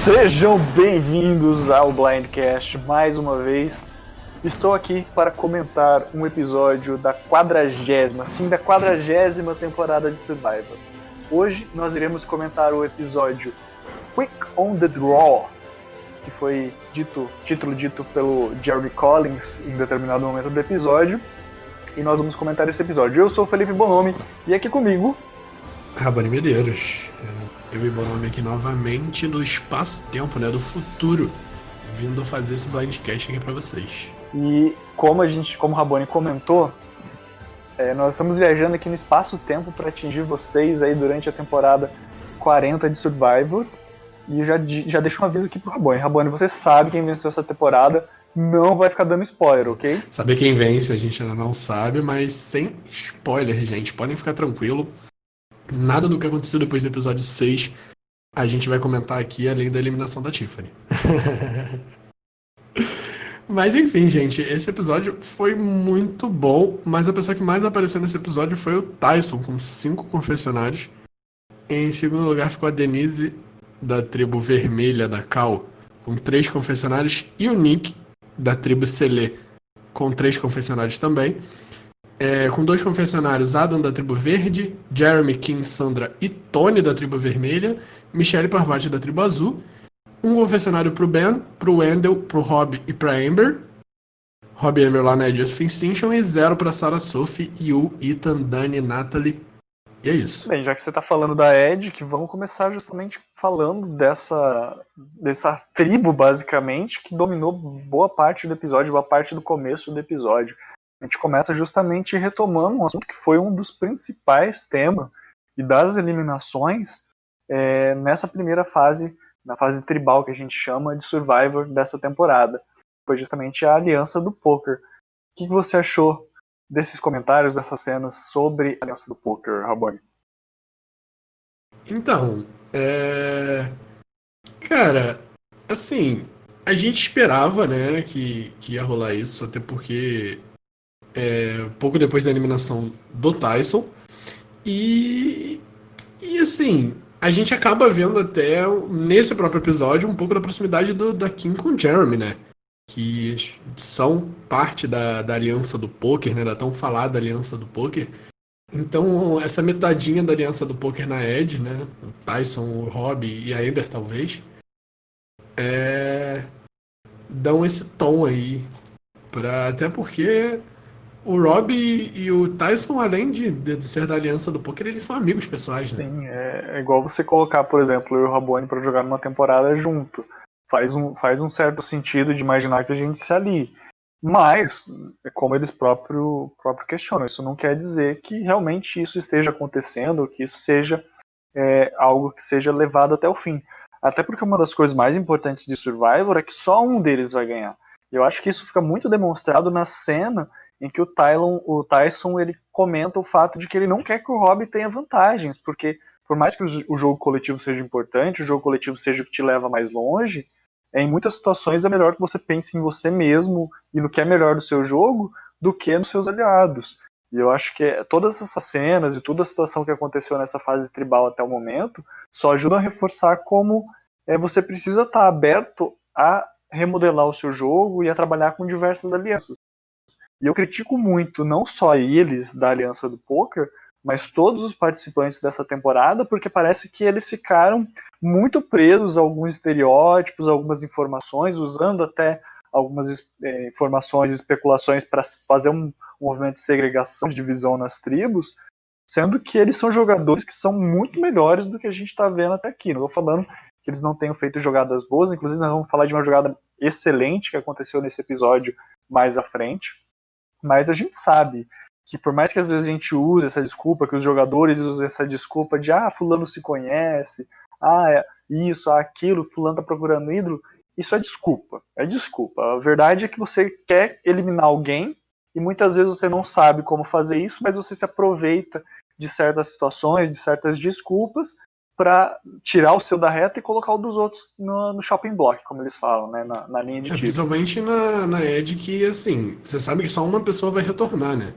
Sejam bem-vindos ao Blindcast mais uma vez. Estou aqui para comentar um episódio da 40ª, sim, da 40ª temporada de Survivor. Hoje nós iremos comentar o episódio Quick on the Draw, que foi título dito pelo Jerry Collins em determinado momento do episódio. E nós vamos comentar esse episódio. Eu sou o Felipe Bonomi e aqui comigo... Rabone Medeiros. Eu e Bonomi aqui novamente no espaço-tempo, né, do futuro, vindo fazer esse blindcast aqui pra vocês. E como o Rabone comentou, nós estamos viajando aqui no espaço-tempo para atingir vocês aí durante a temporada 40 de Survivor. E eu já deixo um aviso aqui pro Rabone. Rabone, você sabe quem venceu essa temporada, não vai ficar dando spoiler, ok? Saber quem vence a gente ainda não sabe, mas sem spoiler, gente. Podem ficar tranquilo. Nada do que aconteceu depois do episódio 6 a gente vai comentar aqui, além da eliminação da Tiffany. Mas enfim, gente, esse episódio foi muito bom, mas a pessoa que mais apareceu nesse episódio foi o Tyson, com 5 confessionários. Em segundo lugar ficou a Denise, da tribo vermelha da Cal, com 3 confessionários, e o Nick, da tribo Selê, com 3 confessionários também. Com 2 confessionários, Adam da tribo verde, Jeremy, Kim, Sandra e Tony da tribo vermelha, Michelle Parvati da tribo azul, um confessionário pro Ben, pro Wendell, pro Rob e pra Amber, Rob e Amber lá na Edge of Extinction, e 0 pra Sarah Sophie, Yu, Ethan, Dani, Natalie. E é isso. Bem, já que você tá falando da Ed, que vamos começar justamente falando dessa tribo, basicamente, que dominou boa parte do episódio, boa parte do começo do episódio. A gente começa justamente retomando um assunto que foi um dos principais temas e das eliminações nessa primeira fase, na fase tribal que a gente chama de Survivor dessa temporada. Foi justamente a aliança do poker. O que você achou desses comentários, dessas cenas sobre a aliança do poker, Rabone? Então, cara, assim, a gente esperava, né, que ia rolar isso, até porque pouco depois da eliminação do Tyson. E assim, a gente acaba vendo até nesse próprio episódio um pouco da proximidade da Kim com o Jeremy, né? Que são parte da aliança do poker, né? Da tão falada aliança do poker. Então, essa metadinha da aliança do poker na Ed, né? O Tyson, o Rob e a Amber, talvez, dão esse tom aí. Até porque o Rob e o Tyson, além de ser da aliança do poker, eles são amigos pessoais, né? Sim, é igual você colocar, por exemplo, eu e o Rabone para jogar numa temporada junto. Faz um certo sentido de imaginar que a gente se alie. Mas, como eles próprio questionam, isso não quer dizer que realmente isso esteja acontecendo, que isso seja algo que seja levado até o fim. Até porque uma das coisas mais importantes de Survivor é que só um deles vai ganhar. Eu acho que isso fica muito demonstrado na cena em que o Tyson ele comenta o fato de que ele não quer que o Rob tenha vantagens, porque por mais que o jogo coletivo seja importante, o jogo coletivo seja o que te leva mais longe, em muitas situações é melhor que você pense em você mesmo e no que é melhor do seu jogo do que nos seus aliados. E eu acho que todas essas cenas e toda a situação que aconteceu nessa fase tribal até o momento só ajudam a reforçar como você precisa estar aberto a remodelar o seu jogo e a trabalhar com diversas alianças. E eu critico muito, não só eles da aliança do poker, mas todos os participantes dessa temporada, porque parece que eles ficaram muito presos a alguns estereótipos, algumas informações, usando até algumas informações e especulações para fazer um movimento de segregação, de divisão nas tribos, sendo que eles são jogadores que são muito melhores do que a gente está vendo até aqui. Não estou falando que eles não tenham feito jogadas boas, inclusive nós vamos falar de uma jogada excelente que aconteceu nesse episódio mais à frente, mas a gente sabe que por mais que às vezes a gente use essa desculpa, que os jogadores usem essa desculpa de fulano se conhece, isso, aquilo, fulano tá procurando ídolo, isso é desculpa. A verdade é que você quer eliminar alguém e muitas vezes você não sabe como fazer isso, mas você se aproveita de certas situações, de certas desculpas para tirar o seu da reta e colocar o dos outros no shopping block, como eles falam, né, na linha de tiro. Principalmente na Ed, que assim, você sabe que só uma pessoa vai retornar, né?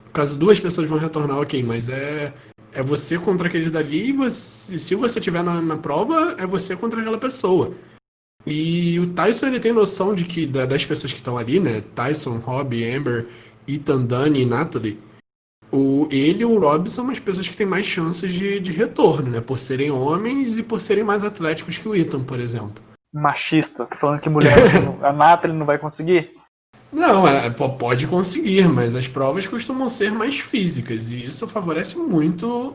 No caso, 2 pessoas vão retornar, ok, mas É você contra aqueles dali, e se você estiver na prova, é você contra aquela pessoa. E o Tyson, ele tem noção de que das pessoas que estão ali, né? Tyson, Rob, Amber, Ethan, Dani e Natalie. Ele e o Rob são umas pessoas que têm mais chances de retorno, né? Por serem homens e por serem mais atléticos que o Ethan, por exemplo. Machista, tá falando que mulher, a Natalie não vai conseguir? Não, pode conseguir, mas as provas costumam ser mais físicas e isso favorece muito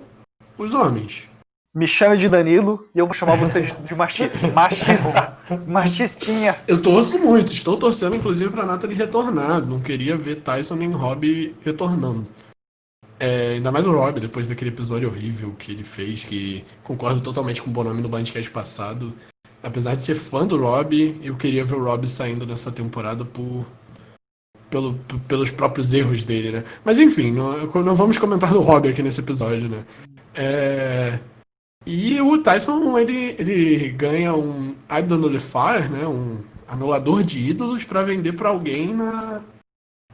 os homens. Me chame de Danilo e eu vou chamar você de machista. Machista! Machistinha! Eu torço muito, estou torcendo inclusive pra Natalie retornar. Não queria ver Tyson nem Rob retornando. Ainda mais o Rob, depois daquele episódio horrível que ele fez, que concordo totalmente com o Bonami no Bandcast passado. Apesar de ser fã do Rob, eu queria ver o Rob saindo nessa temporada pelos próprios erros dele, né? Mas enfim, não vamos comentar do Rob aqui nesse episódio, né? E o Tyson, ele ganha um Idol Nullifier, né? Um anulador de ídolos pra vender pra alguém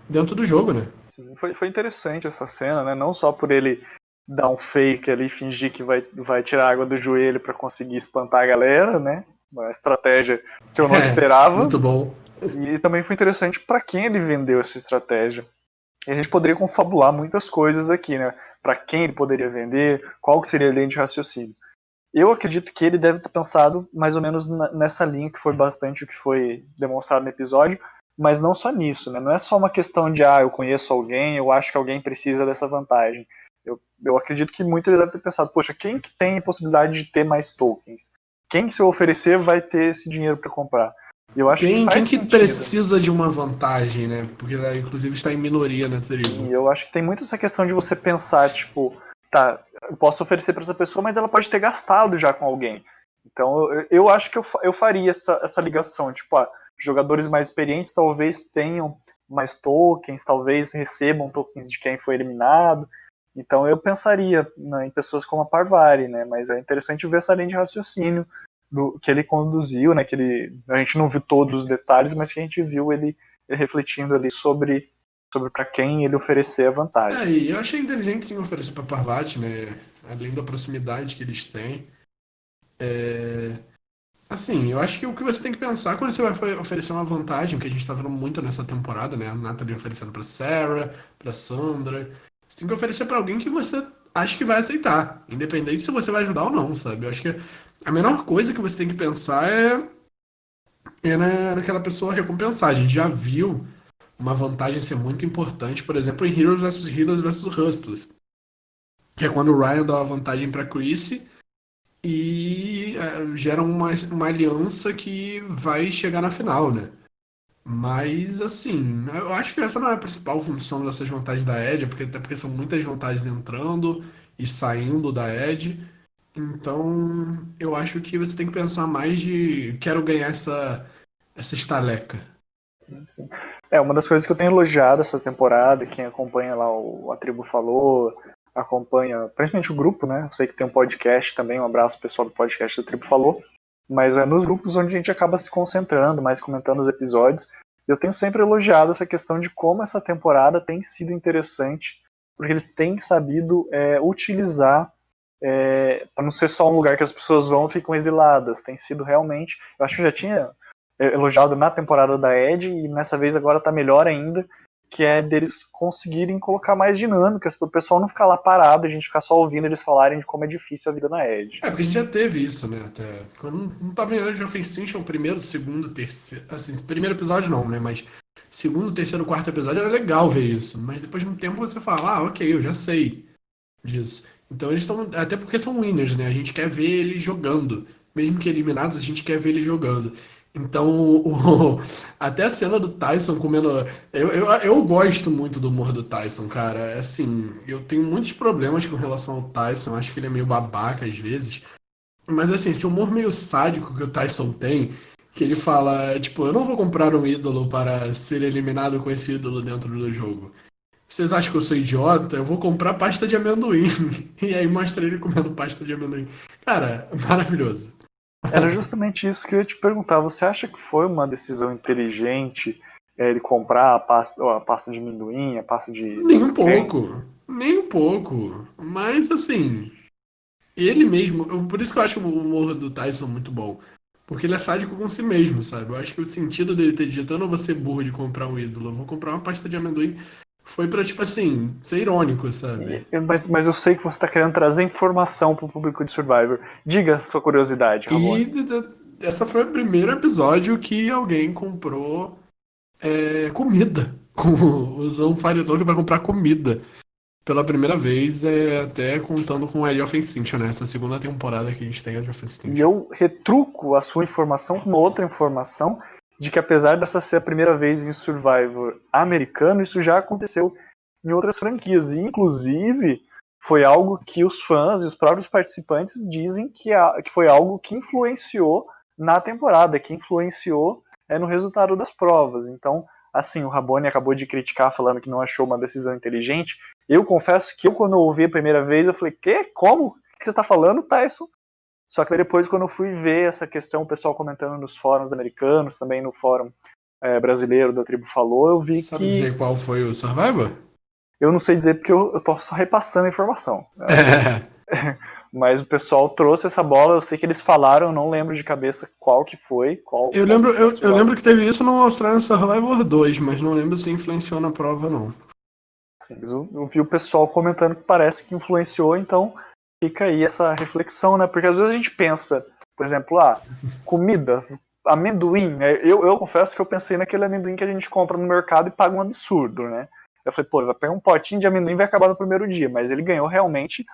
dentro do jogo, né? Sim, foi interessante essa cena, né? Não só por ele dar um fake ali, fingir que vai tirar água do joelho pra conseguir espantar a galera, né? Uma estratégia que eu não esperava. Muito bom. E também foi interessante pra quem ele vendeu essa estratégia. E a gente poderia confabular muitas coisas aqui, né? Pra quem ele poderia vender, qual que seria a linha de raciocínio. Eu acredito que ele deve ter pensado mais ou menos nessa linha, que foi bastante o que foi demonstrado no episódio, mas não só nisso, né? Não é só uma questão de, eu conheço alguém, eu acho que alguém precisa dessa vantagem. Eu acredito que muitos devem ter pensado, poxa, quem que tem a possibilidade de ter mais tokens? Quem que se eu oferecer vai ter esse dinheiro para comprar? E eu acho que faz quem sentido. Precisa de uma vantagem, né? Porque inclusive está em minoria na tribo. E eu acho que tem muito essa questão de você pensar, tipo, tá, eu posso oferecer para essa pessoa, mas ela pode ter gastado já com alguém. Então eu acho que eu faria essa ligação, tipo, jogadores mais experientes talvez tenham mais tokens, talvez recebam tokens de quem foi eliminado. Então eu pensaria, né, em pessoas como a Parvati, né? Mas é interessante ver essa linha de raciocínio que ele conduziu, né? A gente não viu todos os detalhes, mas que a gente viu ele refletindo ali sobre para quem ele oferecer a vantagem. E eu achei inteligente sim oferecer para Parvati, né? Além da proximidade que eles têm. Assim, eu acho que o que você tem que pensar quando você vai oferecer uma vantagem, que a gente tá vendo muito nessa temporada, né? A Natalie oferecendo pra Sarah, pra Sandra. Você tem que oferecer pra alguém que você acha que vai aceitar, independente se você vai ajudar ou não, sabe? Eu acho que a menor coisa que você tem que pensar naquela pessoa recompensar. A gente já viu uma vantagem ser muito importante, por exemplo, em Heroes vs Hustlers, que é quando o Ryan dá uma vantagem pra Chrissy e gera uma aliança que vai chegar na final, né? Mas, assim, eu acho que essa não é a principal função dessas vantagens da Edge, até porque são muitas vantagens entrando e saindo da Edge. Então, eu acho que você tem que pensar mais de quero ganhar essa estaleca. Sim, sim. Uma das coisas que eu tenho elogiado essa temporada, quem acompanha lá a Tribo Falou, acompanha principalmente o grupo, né? Eu sei que tem um podcast também, um abraço pro pessoal do podcast da Tribo Falou, mas é nos grupos onde a gente acaba se concentrando, mais comentando os episódios. Eu tenho sempre elogiado essa questão de como essa temporada tem sido interessante, porque eles têm sabido utilizar, para não ser só um lugar que as pessoas vão e ficam exiladas. Tem sido realmente, eu acho que já tinha elogiado na temporada da Edge, e nessa vez agora tá melhor ainda, que é deles conseguirem colocar mais dinâmicas, para o pessoal não ficar lá parado, a gente ficar só ouvindo eles falarem de como é difícil a vida na Edge. Porque a gente já teve isso, né? Até quando não tava em Age of Extinction, o primeiro, segundo, terceiro. Assim, primeiro episódio não, né? Mas segundo, terceiro, quarto episódio era legal ver isso. Mas depois de um tempo você fala, ok, eu já sei disso. Então eles estão. Até porque são winners, né? A gente quer ver eles jogando. Mesmo que eliminados, a gente quer ver eles jogando. Então, até a cena do Tyson comendo. Eu gosto muito do humor do Tyson, cara. Assim, eu tenho muitos problemas com relação ao Tyson. Acho que ele é meio babaca às vezes. Mas assim, esse humor meio sádico que o Tyson tem, que ele fala, tipo, eu não vou comprar um ídolo para ser eliminado com esse ídolo dentro do jogo. Vocês acham que eu sou idiota? Eu vou comprar pasta de amendoim. E aí mostra ele comendo pasta de amendoim. Cara, maravilhoso. Era justamente isso que eu ia te perguntar. Você acha que foi uma decisão inteligente ele comprar a pasta de amendoim, a pasta de Nem um pouco. Nem um pouco. Mas assim, ele mesmo. Por isso que eu acho o humor do Tyson muito bom. Porque ele é sádico com si mesmo, sabe? Eu acho que o sentido dele ter dito, eu não vou ser burro de comprar um ídolo, eu vou comprar uma pasta de amendoim, foi pra, tipo assim, ser irônico, sabe? Mas eu sei que você está querendo trazer informação para o público de Survivor. Diga a sua curiosidade, E Rabone. essa foi o primeiro episódio que alguém comprou comida. Usou um Fire Token pra comprar comida. Pela primeira vez, até contando com a Age of Extinction, né? Essa segunda temporada que a gente tem Age of E Extinction. eu retruco a sua informação com uma outra informação de que apesar dessa ser a primeira vez em Survivor americano, isso já aconteceu em outras franquias. E, inclusive, foi algo que os fãs e os próprios participantes dizem que foi algo que influenciou na temporada, que influenciou no resultado das provas. Então, assim, o Rabone acabou de criticar falando que não achou uma decisão inteligente. Eu confesso que quando eu ouvi a primeira vez, eu falei, Como? O que você está falando, Tyson? Só que depois, quando eu fui ver essa questão, o pessoal comentando nos fóruns americanos, também no fórum brasileiro da Tribo Falou, eu vi Sabe que. dizer qual foi o Survivor? Eu não sei dizer porque eu tô só repassando a informação. Mas o pessoal trouxe essa bola, eu sei que eles falaram, eu não lembro de cabeça qual que foi, Eu qual lembro, eu, eu Survivor lembro que que foi. teve isso no Australian Survivor 2, mas não lembro se influenciou na prova, não. Sim, mas eu vi o pessoal comentando que parece que influenciou, então fica aí essa reflexão, né? Porque às vezes a gente pensa, por exemplo, comida, amendoim, né? Eu confesso que eu pensei naquele amendoim que a gente compra no mercado e paga um absurdo, né? Eu falei, pô, vai pegar um potinho de amendoim e vai acabar no primeiro dia, mas ele ganhou realmente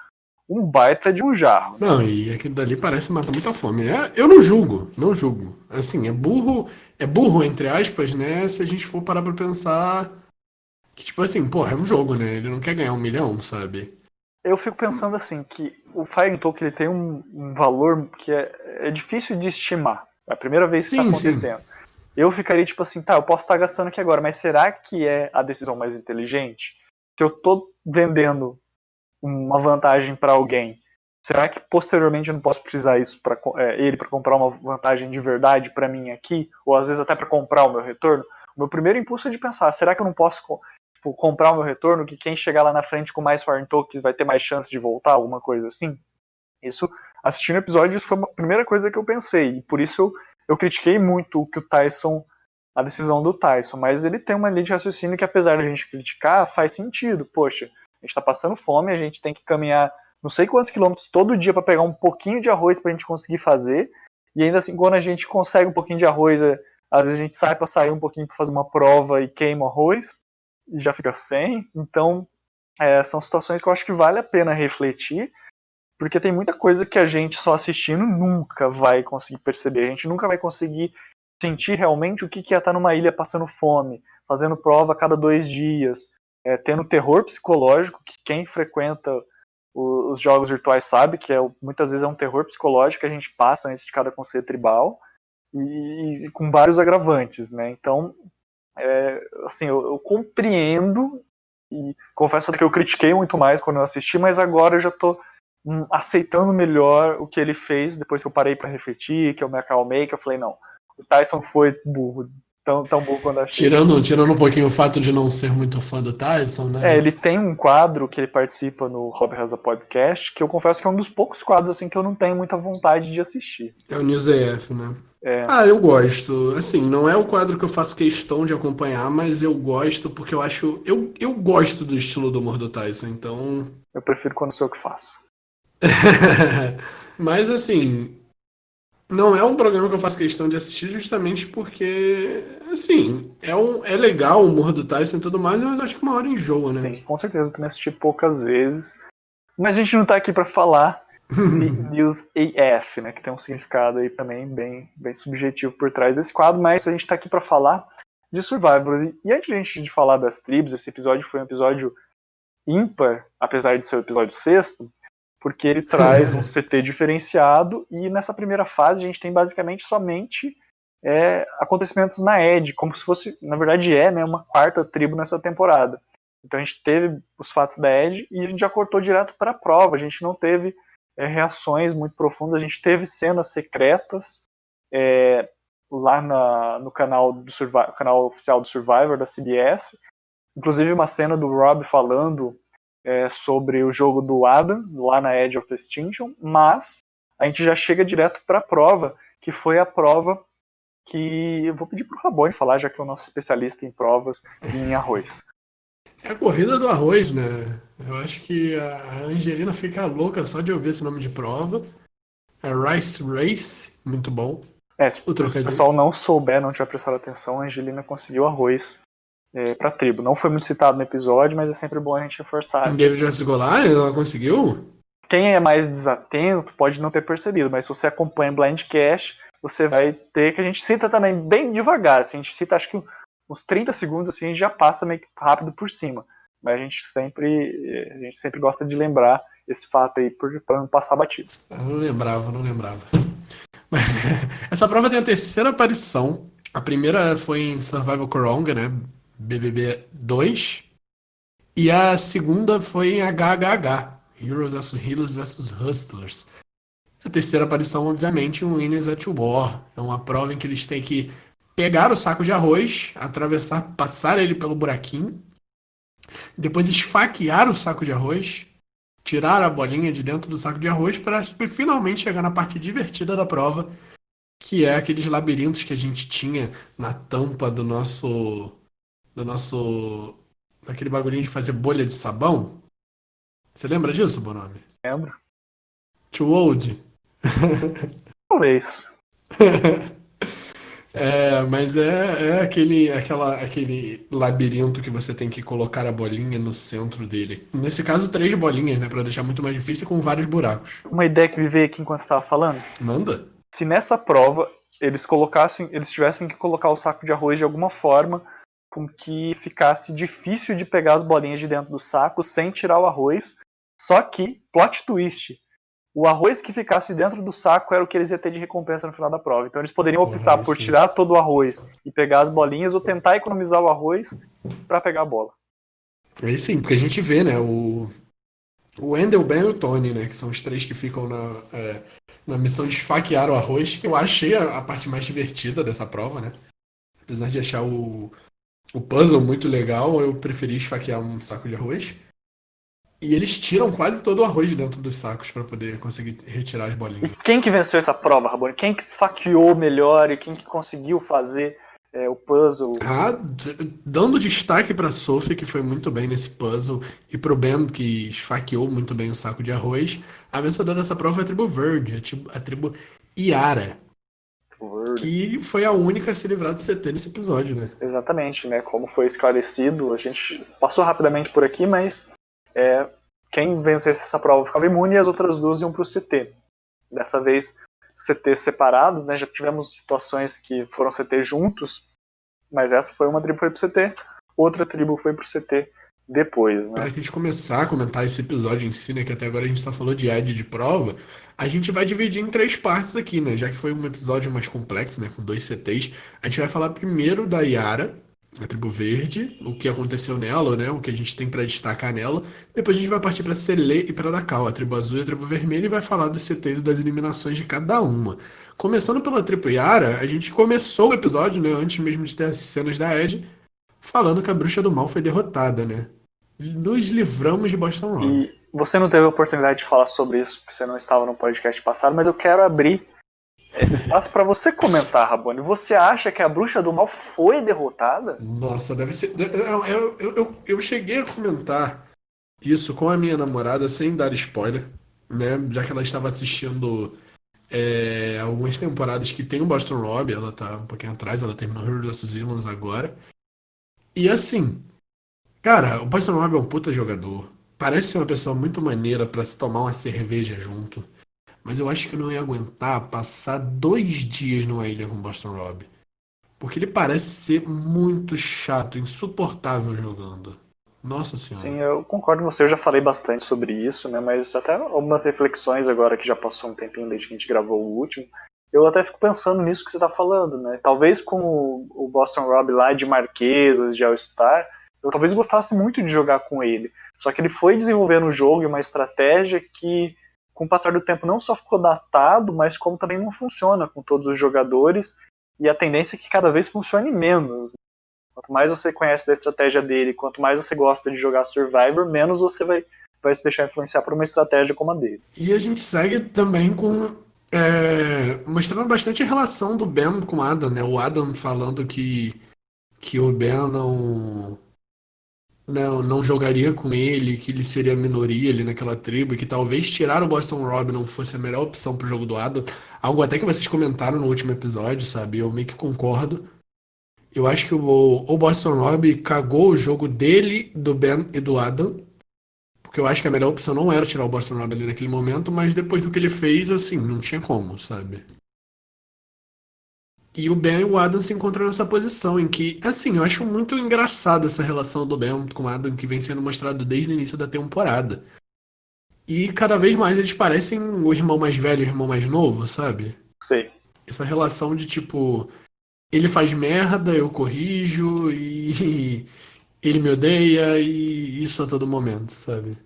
um baita de um jarro, né? Não, e aquilo dali parece matar muita fome. Eu não julgo, não julgo. Assim, é burro, entre aspas, né? Se a gente for parar pra pensar que, tipo assim, porra, é um jogo, né? Ele não quer ganhar 1 milhão, sabe? Eu fico pensando assim, que o Fire Talk ele tem um valor que é difícil de estimar. É a primeira vez que está Sim, sim. acontecendo. Eu ficaria tipo assim, tá, eu posso estar gastando aqui agora, mas será que é a decisão mais inteligente? Se eu tô vendendo uma vantagem para alguém, será que posteriormente eu não posso precisar isso para ele para comprar uma vantagem de verdade para mim aqui, ou às vezes até para comprar o meu retorno? O meu primeiro impulso é de pensar, será que eu não posso tipo, comprar o meu retorno, que quem chegar lá na frente com mais foreign tokens vai ter mais chance de voltar, alguma coisa assim? Isso, assistindo o episódio, isso foi a primeira coisa que eu pensei, e por isso eu critiquei muito o que o Tyson, a decisão do Tyson, mas ele tem uma linha de raciocínio que, apesar de a gente criticar, faz sentido. Poxa, a gente está passando fome, a gente tem que caminhar não sei quantos quilômetros todo dia para pegar um pouquinho de arroz para a gente conseguir fazer, e ainda assim, quando a gente consegue um pouquinho de arroz, às vezes a gente sai para sair um pouquinho para fazer uma prova e queima o arroz, e já fica sem. Então, são situações que eu acho que vale a pena refletir, porque tem muita coisa que a gente só assistindo nunca vai conseguir perceber. A gente nunca vai conseguir sentir realmente o que é estar numa ilha passando fome, fazendo prova a cada 2 dias, tendo terror psicológico, que quem frequenta os jogos virtuais sabe que muitas vezes é um terror psicológico que a gente passa antes de cada conselho tribal, e com vários agravantes, né? Então, assim, eu compreendo, e confesso que eu critiquei muito mais quando eu assisti, mas agora eu já tô aceitando melhor o que ele fez depois que eu parei para refletir, que eu me acalmei, que eu falei, não, o Tyson foi burro, tão burro quando eu achei. Tirando um pouquinho o fato de não ser muito fã do Tyson, né? Ele tem um quadro que ele participa no Rob Reza Podcast, que eu confesso que é um dos poucos quadros assim que eu não tenho muita vontade de assistir. É o News AF, né? É, Ah, eu gosto. Assim, não é o quadro que eu faço questão de acompanhar, mas eu gosto porque eu acho. Eu gosto do estilo do humor do Tyson, então. eu prefiro quando sou eu que faço. Mas assim, não é um programa que eu faço questão de assistir justamente porque, assim, é legal o humor do Tyson e tudo mais, mas eu acho que uma hora enjoa, né? Sim, com certeza eu também assisti poucas vezes. Mas a gente não tá aqui para falar de News AF, né, que tem um significado aí também bem subjetivo por trás desse quadro, mas a gente tá aqui para falar de Survivor. E antes de a gente falar das tribos, esse episódio foi um episódio ímpar, apesar de ser o episódio sexto, porque ele traz um CT diferenciado e nessa primeira fase a gente tem basicamente somente acontecimentos na Ed, como se fosse, na verdade né, uma quarta tribo nessa temporada. Então a gente teve os fatos da Ed e a gente já cortou direto para a prova, a gente não teve reações muito profundas, a gente teve cenas secretas lá no canal, canal oficial do Survivor, da CBS, inclusive uma cena do Rob falando sobre o jogo do Adam, lá na Edge of Extinction, mas a gente já chega direto para a prova, que foi a prova que eu vou pedir para o Rabone falar, já que é o nosso especialista em provas e em arroz. É a corrida do arroz, né? Eu acho que a Angelina fica louca só de ouvir esse nome de prova. É Rice Race, muito bom. Se o pessoal não souber, não tiver prestado atenção, a Angelina conseguiu arroz para a tribo. Não foi muito citado no episódio, mas é sempre bom a gente reforçar. Em David vs Goliath, ela conseguiu? Quem é mais desatento pode não ter percebido, mas se você acompanha Blindcast, você vai ter que a gente cita também bem devagar. Assim, a gente cita acho que uns 30 segundos, assim, a gente já passa meio que rápido por cima. Mas a gente sempre gosta de lembrar esse fato aí para não passar batido. Eu não lembrava. Essa prova tem a terceira aparição. A primeira foi em Survival Coronga, né? BBB 2. E a segunda foi em HHH, Heroes vs Healers vs Hustlers. A terceira aparição, obviamente, em Winners at War. É uma prova em que eles têm que pegar o saco de arroz, atravessar, passar ele pelo buraquinho, depois esfaquear o saco de arroz, tirar a bolinha de dentro do saco de arroz para finalmente chegar na parte divertida da prova, que é aqueles labirintos que a gente tinha na tampa daquele bagulhinho de fazer bolha de sabão. Você lembra disso, Bonomi? Lembro? Too old? Talvez. Mas é aquele labirinto que você tem que colocar a bolinha no centro dele. Nesse caso, 3 bolinhas, né? Pra deixar muito mais difícil com vários buracos. Uma ideia que me veio aqui enquanto você estava falando. Manda. Se nessa prova eles tivessem que colocar o saco de arroz de alguma forma com que ficasse difícil de pegar as bolinhas de dentro do saco sem tirar o arroz. Só que, plot twist, o arroz que ficasse dentro do saco era o que eles iam ter de recompensa no final da prova. Então eles poderiam optar por tirar todo o arroz e pegar as bolinhas ou tentar economizar o arroz para pegar a bola. Aí sim, porque a gente vê, né, o Wendell, Ben e o Tony, né, que são os 3 que ficam na missão de esfaquear o arroz, que eu achei a parte mais divertida dessa prova, né? Apesar de achar o puzzle muito legal, eu preferi esfaquear um saco de arroz. E eles tiram quase todo o arroz de dentro dos sacos para poder conseguir retirar as bolinhas. E quem que venceu essa prova, Rabone? Quem que esfaqueou melhor e quem que conseguiu fazer o puzzle? Dando destaque pra Sophie, que foi muito bem nesse puzzle, e pro Ben, que esfaqueou muito bem o saco de arroz, a vencedora dessa prova foi a tribo Verde, a tribo Yara, que foi a única a se livrar do CT nesse episódio, né? Exatamente, né? Como foi esclarecido, a gente passou rapidamente por aqui, mas quem vencesse essa prova ficava imune e as outras 2 iam pro CT. Dessa vez, CT separados, né? Já tivemos situações que foram CT juntos, mas essa foi uma tribo foi pro CT, outra tribo foi pro CT depois, né? Para a gente começar a comentar esse episódio em si, né, que até agora a gente só falou de ad de prova, a gente vai dividir em 3 partes aqui, né, já que foi um episódio mais complexo, né, com 2 CTs, a gente vai falar primeiro da Yara, a tribo verde, o que aconteceu nela, né, o que a gente tem para destacar nela, depois a gente vai partir para Selê e para Dakal, a tribo azul e a tribo vermelha, e vai falar dos CTs e das eliminações de cada uma. Começando pela tribo Yara, a gente começou o episódio, né, antes mesmo de ter as cenas da Ed, falando que a bruxa do mal foi derrotada, né? Nos livramos de Boston Rob. E você não teve a oportunidade de falar sobre isso, porque você não estava no podcast passado, mas eu quero abrir esse espaço para você comentar, Rabone. Você acha que a bruxa do mal foi derrotada? Nossa, deve ser. Eu cheguei a comentar isso com a minha namorada sem dar spoiler, né? Já que ela estava assistindo algumas temporadas que tem o Boston Rob, ela tá um pouquinho atrás, ela terminou Heroes vs Villains agora. E assim, cara, o Boston Rob é um puta jogador. Parece ser uma pessoa muito maneira pra se tomar uma cerveja junto. Mas eu acho que eu não ia aguentar passar 2 dias numa ilha com o Boston Rob. Porque ele parece ser muito chato, insuportável jogando. Nossa senhora. Sim, eu concordo com você, eu já falei bastante sobre isso, né? Mas até algumas reflexões agora que já passou um tempinho desde que a gente gravou o último. Eu até fico pensando nisso que você tá falando, né? Talvez com o Boston Rob lá de Marquesas, de All-Star, eu talvez gostasse muito de jogar com ele. Só que ele foi desenvolvendo um jogo e uma estratégia que, com o passar do tempo, não só ficou datado, mas como também não funciona com todos os jogadores, e a tendência é que cada vez funcione menos. Quanto mais você conhece da estratégia dele, quanto mais você gosta de jogar Survivor, menos você vai se deixar influenciar por uma estratégia como a dele. E a gente segue também com mostrando bastante a relação do Ben com o Adam, né? O Adam falando que o Ben não jogaria com ele, que ele seria a minoria ali naquela tribo, e que talvez tirar o Boston Rob não fosse a melhor opção pro jogo do Adam. Algo até que vocês comentaram no último episódio, sabe? Eu meio que concordo. Eu acho que o Boston Rob cagou o jogo dele, do Ben e do Adam. Porque eu acho que a melhor opção não era tirar o Boston Rob ali naquele momento, mas depois do que ele fez, assim, não tinha como, sabe? E o Ben e o Adam se encontram nessa posição em que, assim, eu acho muito engraçada essa relação do Ben com o Adam que vem sendo mostrado desde o início da temporada. E cada vez mais eles parecem o irmão mais velho e o irmão mais novo, sabe? Sei. Essa relação de tipo, ele faz merda, eu corrijo e ele me odeia e isso a todo momento, sabe?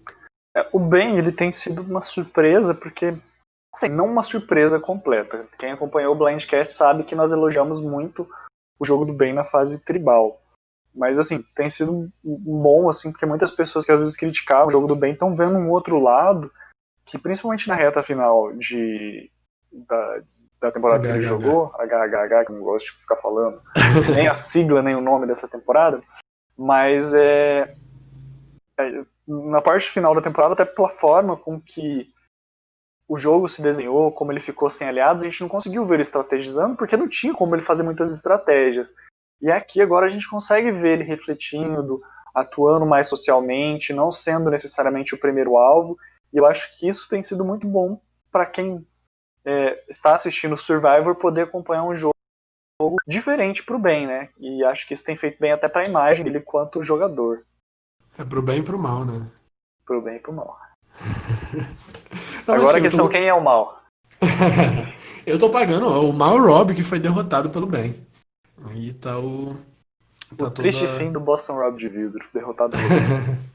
O Ben, ele tem sido uma surpresa, porque, assim, não uma surpresa completa. Quem acompanhou o Blindcast sabe que nós elogiamos muito o jogo do Ben na fase tribal. Mas, assim, tem sido bom, assim, porque muitas pessoas que às vezes criticavam o jogo do Ben estão vendo um outro lado, que principalmente na reta final da temporada que ele jogou, HHH, que eu não gosto de ficar falando, nem a sigla, nem o nome dessa temporada, mas na parte final da temporada, até pela forma com que o jogo se desenhou, como ele ficou sem aliados, a gente não conseguiu ver ele estrategizando, porque não tinha como ele fazer muitas estratégias. E aqui agora a gente consegue ver ele refletindo, atuando mais socialmente, não sendo necessariamente o primeiro alvo, e eu acho que isso tem sido muito bom para quem está assistindo Survivor poder acompanhar um jogo diferente pro bem, né? E acho que isso tem feito bem até para a imagem dele quanto jogador. É pro bem e pro mal, né? Pro bem e pro mal. Não, Agora assim, a questão, quem é o mal? Eu tô pagando o mal Rob que foi derrotado pelo bem. Aí tá o. Tá O triste toda... fim do Boston Rob de vidro, derrotado pelo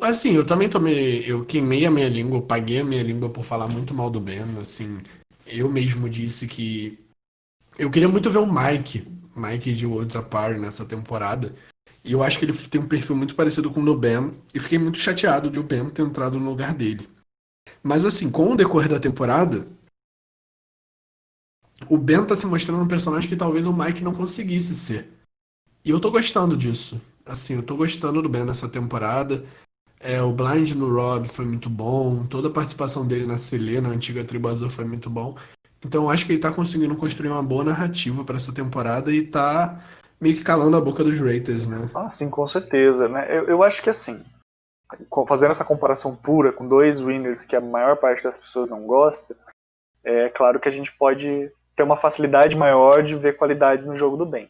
assim, eu também tomei. Eu queimei a minha língua, eu paguei a minha língua por falar muito mal do Ben. Assim, eu mesmo disse que. Eu queria muito ver o Mike de Worlds Apart nessa temporada. E eu acho que ele tem um perfil muito parecido com o do Ben. E fiquei muito chateado de o Ben ter entrado no lugar dele. Mas assim, com o decorrer da temporada, o Ben tá se mostrando um personagem que talvez o Mike não conseguisse ser. E eu tô gostando disso. Assim, eu tô gostando do Ben nessa temporada. O Blind no Rob foi muito bom. Toda a participação dele na Selena, a antiga tribo azul, foi muito bom. Então eu acho que ele tá conseguindo construir uma boa narrativa pra essa temporada e tá meio que calando a boca dos Raiders, né? Ah, sim, com certeza, né? Eu acho que assim, fazendo essa comparação pura com dois winners que a maior parte das pessoas não gosta, é claro que a gente pode ter uma facilidade maior de ver qualidades no jogo do bem.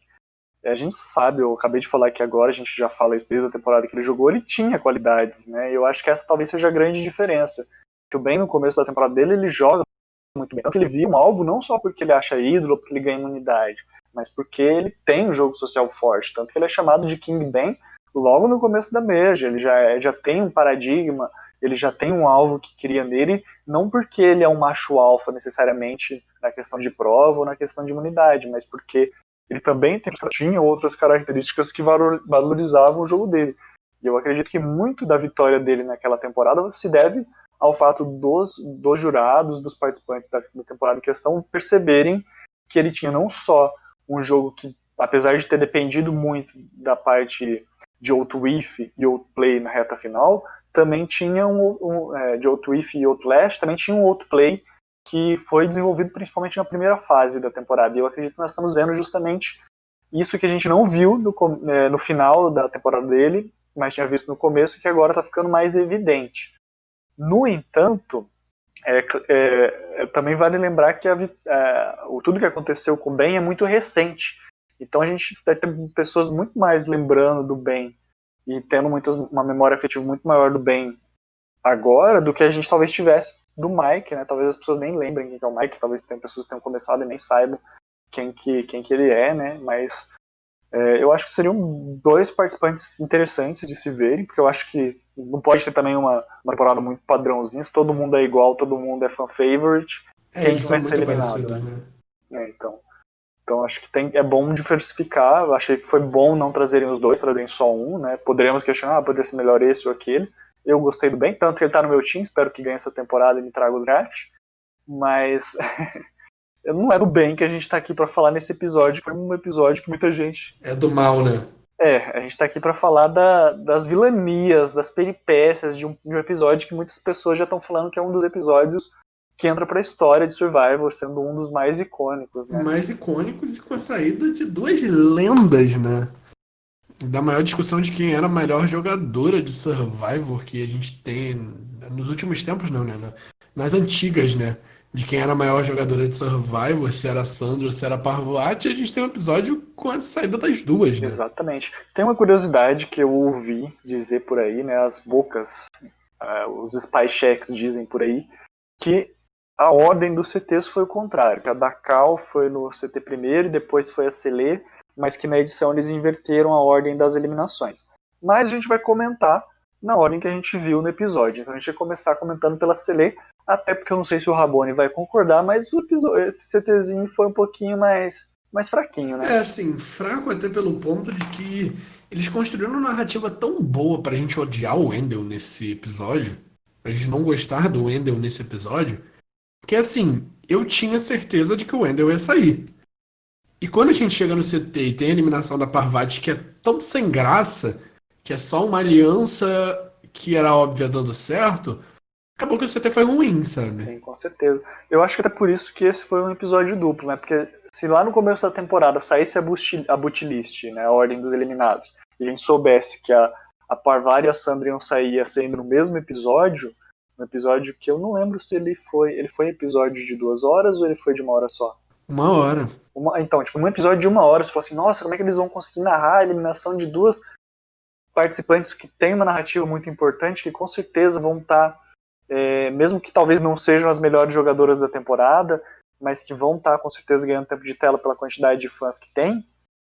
A gente sabe, eu acabei de falar aqui agora, a gente já fala isso desde a temporada que ele jogou, ele tinha qualidades, né? E eu acho que essa talvez seja a grande diferença. Que o Ben, no começo da temporada dele, ele joga muito bem. Então que ele via um alvo não só porque ele acha ídolo, porque ele ganha imunidade, mas porque ele tem um jogo social forte. Tanto que ele é chamado de King Ben logo no começo da Major. Ele já tem um paradigma, ele já tem um alvo que cria nele, não porque ele é um macho alfa necessariamente na questão de prova ou na questão de imunidade, mas porque ele também tinha outras características que valorizavam o jogo dele. E eu acredito que muito da vitória dele naquela temporada se deve ao fato dos jurados, dos participantes da temporada em questão, perceberem que ele tinha não só um jogo que, apesar de ter dependido muito da parte de Outwith e Outplay na reta final, também tinha de Outwith e Outlast, também tinha um Outplay que foi desenvolvido principalmente na primeira fase da temporada. E eu acredito que nós estamos vendo justamente isso que a gente não viu no final da temporada dele, mas tinha visto no começo, que agora está ficando mais evidente. No entanto, também vale lembrar que tudo que aconteceu com o Ben é muito recente. Então a gente vai ter pessoas muito mais lembrando do Ben e tendo uma memória afetiva muito maior do Ben agora do que a gente talvez tivesse do Mike, né? Talvez as pessoas nem lembrem quem que é o Mike, talvez tem pessoas que tenham começado e nem saibam quem que ele é, né? Mas eu acho que seriam dois participantes interessantes de se verem, porque eu acho que não pode ter também uma temporada muito padrãozinha, se todo mundo é igual, todo mundo é fan favorite, quem Eles que são vai ser muito eliminado, parecidos, né? né? Então, Então acho que é bom diversificar. Eu achei que foi bom não trazerem os dois, trazerem só um, né? Poderíamos questionar, poderia ser melhor esse ou aquele. Eu gostei do Ben, tanto que ele tá no meu time, espero que ganhe essa temporada e me traga o draft. Mas não é do Ben que a gente tá aqui para falar nesse episódio. Foi um episódio que muita gente... É do mal, né? A gente tá aqui para falar das vilanias, das peripécias de um episódio que muitas pessoas já estão falando que é um dos episódios que entra pra história de Survivor, sendo um dos mais icônicos, né? Mais icônicos e com a saída de duas lendas, né? Da maior discussão de quem era a melhor jogadora de Survivor que a gente tem nos últimos tempos, não, né? Nas antigas, né? De quem era a maior jogadora de Survivor, se era a Sandra ou se era a Parvati, a gente tem um episódio com a saída das duas, né? Exatamente. Tem uma curiosidade que eu ouvi dizer por aí, né? As bocas, os spy checks dizem por aí, que a ordem dos CTs foi o contrário, que a da Cal foi no CT primeiro e depois foi a Selê, mas que na edição eles inverteram a ordem das eliminações. Mas a gente vai comentar na ordem que a gente viu no episódio. Então a gente vai começar comentando pela Selê, até porque eu não sei se o Rabone vai concordar, mas esse CTzinho foi um pouquinho mais fraquinho, né? Assim, fraco até pelo ponto de que eles construíram uma narrativa tão boa pra gente odiar o Wendell nesse episódio, pra gente não gostar do Wendell nesse episódio, que assim, eu tinha certeza de que o Wendell ia sair. E quando a gente chega no CT e tem a eliminação da Parvati, que é tão sem graça, que é só uma aliança que era óbvia dando certo, acabou que o CT foi ruim, sabe? Sim, com certeza. Eu acho que até por isso que esse foi um episódio duplo, né? Porque se lá no começo da temporada saísse a bootlist, né, a ordem dos eliminados, e a gente soubesse que a Parvati e a Sandra iam sair saindo no mesmo episódio, um episódio que eu não lembro se ele foi episódio de 2 horas ou ele foi de 1 hora só. 1 hora. Então, tipo, num episódio de 1 hora, você fala assim, nossa, como é que eles vão conseguir narrar a eliminação de duas participantes que têm uma narrativa muito importante, que com certeza vão estar, mesmo que talvez não sejam as melhores jogadoras da temporada, mas que vão estar com certeza ganhando tempo de tela pela quantidade de fãs que tem,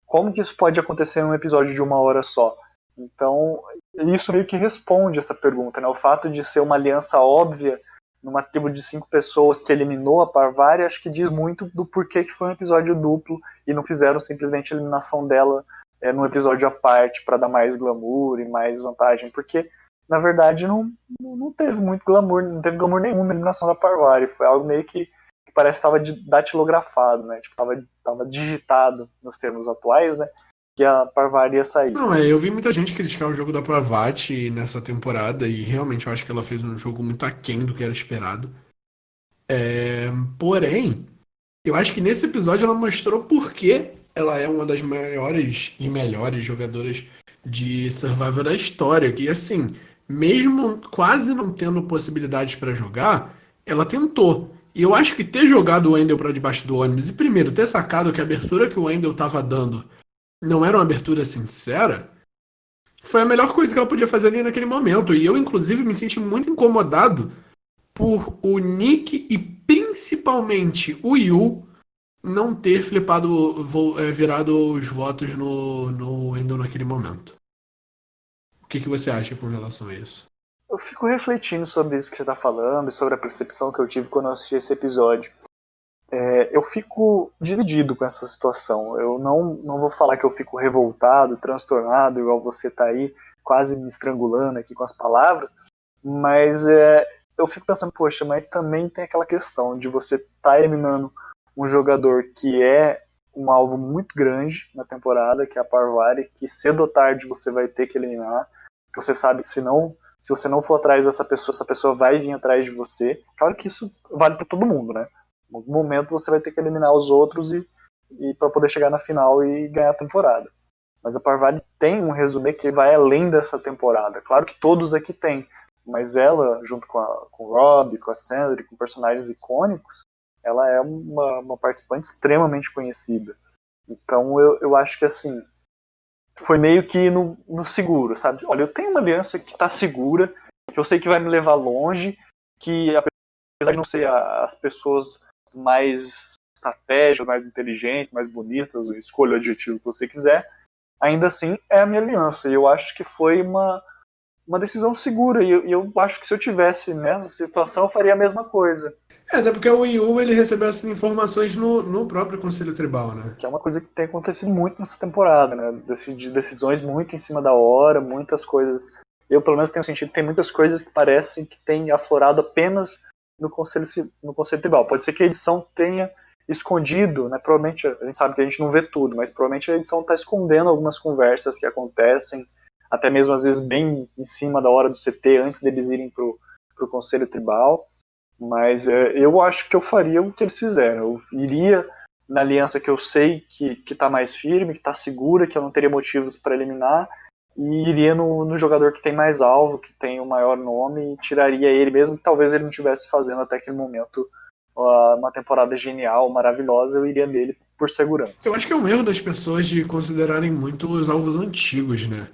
como que isso pode acontecer em um episódio de 1 hora só? Então, isso meio que responde essa pergunta, né? O fato de ser uma aliança óbvia numa tribo de 5 pessoas que eliminou a Parvati, acho que diz muito do porquê que foi um episódio duplo e não fizeram simplesmente a eliminação dela num episódio à parte para dar mais glamour e mais vantagem, porque na verdade não teve muito glamour, não teve glamour nenhum na eliminação da Parvati, foi algo meio que parece que estava datilografado, né? Tipo, tava digitado nos termos atuais, né? Que a Parvati ia sair. Não, eu vi muita gente criticar o jogo da Parvati nessa temporada e realmente eu acho que ela fez um jogo muito aquém do que era esperado. Porém, eu acho que nesse episódio ela mostrou por que ela é uma das maiores e melhores jogadoras de Survivor da história. Que assim, mesmo quase não tendo possibilidades para jogar, ela tentou. E eu acho que ter jogado o Wendell para debaixo do ônibus e primeiro ter sacado que a abertura que o Wendell estava dando não era uma abertura sincera, foi a melhor coisa que ela podia fazer ali naquele momento. E eu, inclusive, me senti muito incomodado por o Nick e principalmente o Yu não ter flipado, virado os votos no Wendell naquele momento. O que você acha com relação a isso? Eu fico refletindo sobre isso que você está falando, sobre a percepção que eu tive quando eu assisti esse episódio. Eu fico dividido com essa situação. Eu não vou falar que eu fico revoltado, transtornado, igual você tá aí, quase me estrangulando aqui com as palavras, mas eu fico pensando, poxa, mas também tem aquela questão de você estar eliminando um jogador que é um alvo muito grande na temporada, que é a Parvati, que cedo ou tarde você vai ter que eliminar, que você sabe que se você não for atrás dessa pessoa, essa pessoa vai vir atrás de você. Claro que isso vale para todo mundo, né? Em algum momento você vai ter que eliminar os outros e para poder chegar na final e ganhar a temporada. Mas a Parvati tem um resumê que vai além dessa temporada. Claro que todos aqui têm, mas ela, junto com o Rob, com a Sandra, com personagens icônicos, ela é uma participante extremamente conhecida. Então eu acho que assim, foi meio que no seguro, sabe? Olha, eu tenho uma aliança que está segura, que eu sei que vai me levar longe, que apesar de não ser as pessoas mais estratégicas, mais inteligentes, mais bonitas, escolha o adjetivo que você quiser, ainda assim é a minha aliança. E eu acho que foi uma uma decisão segura. E eu acho que se eu tivesse nessa situação, eu faria a mesma coisa. Até porque o Wii U ele recebeu essas informações no próprio Conselho Tribal, né? Que é uma coisa que tem acontecido muito nessa temporada, né? De decisões muito em cima da hora, muitas coisas. Eu, pelo menos, tenho sentido que tem muitas coisas que parecem que têm aflorado apenas no Conselho Tribal. Pode ser que a edição tenha escondido, né? Provavelmente, a gente sabe que a gente não vê tudo, mas provavelmente a edição está escondendo algumas conversas que acontecem, até mesmo às vezes bem em cima da hora do CT, antes deles irem pro Conselho Tribal. Mas eu acho que eu faria o que eles fizeram. Eu iria na aliança que eu sei que está mais firme, que está segura, que eu não teria motivos para eliminar, e iria no jogador que tem mais alvo, que tem o maior nome, e tiraria ele, mesmo que talvez ele não estivesse fazendo até aquele momento uma temporada genial, maravilhosa, eu iria nele por segurança. Eu acho que é um erro das pessoas de considerarem muito os alvos antigos, né?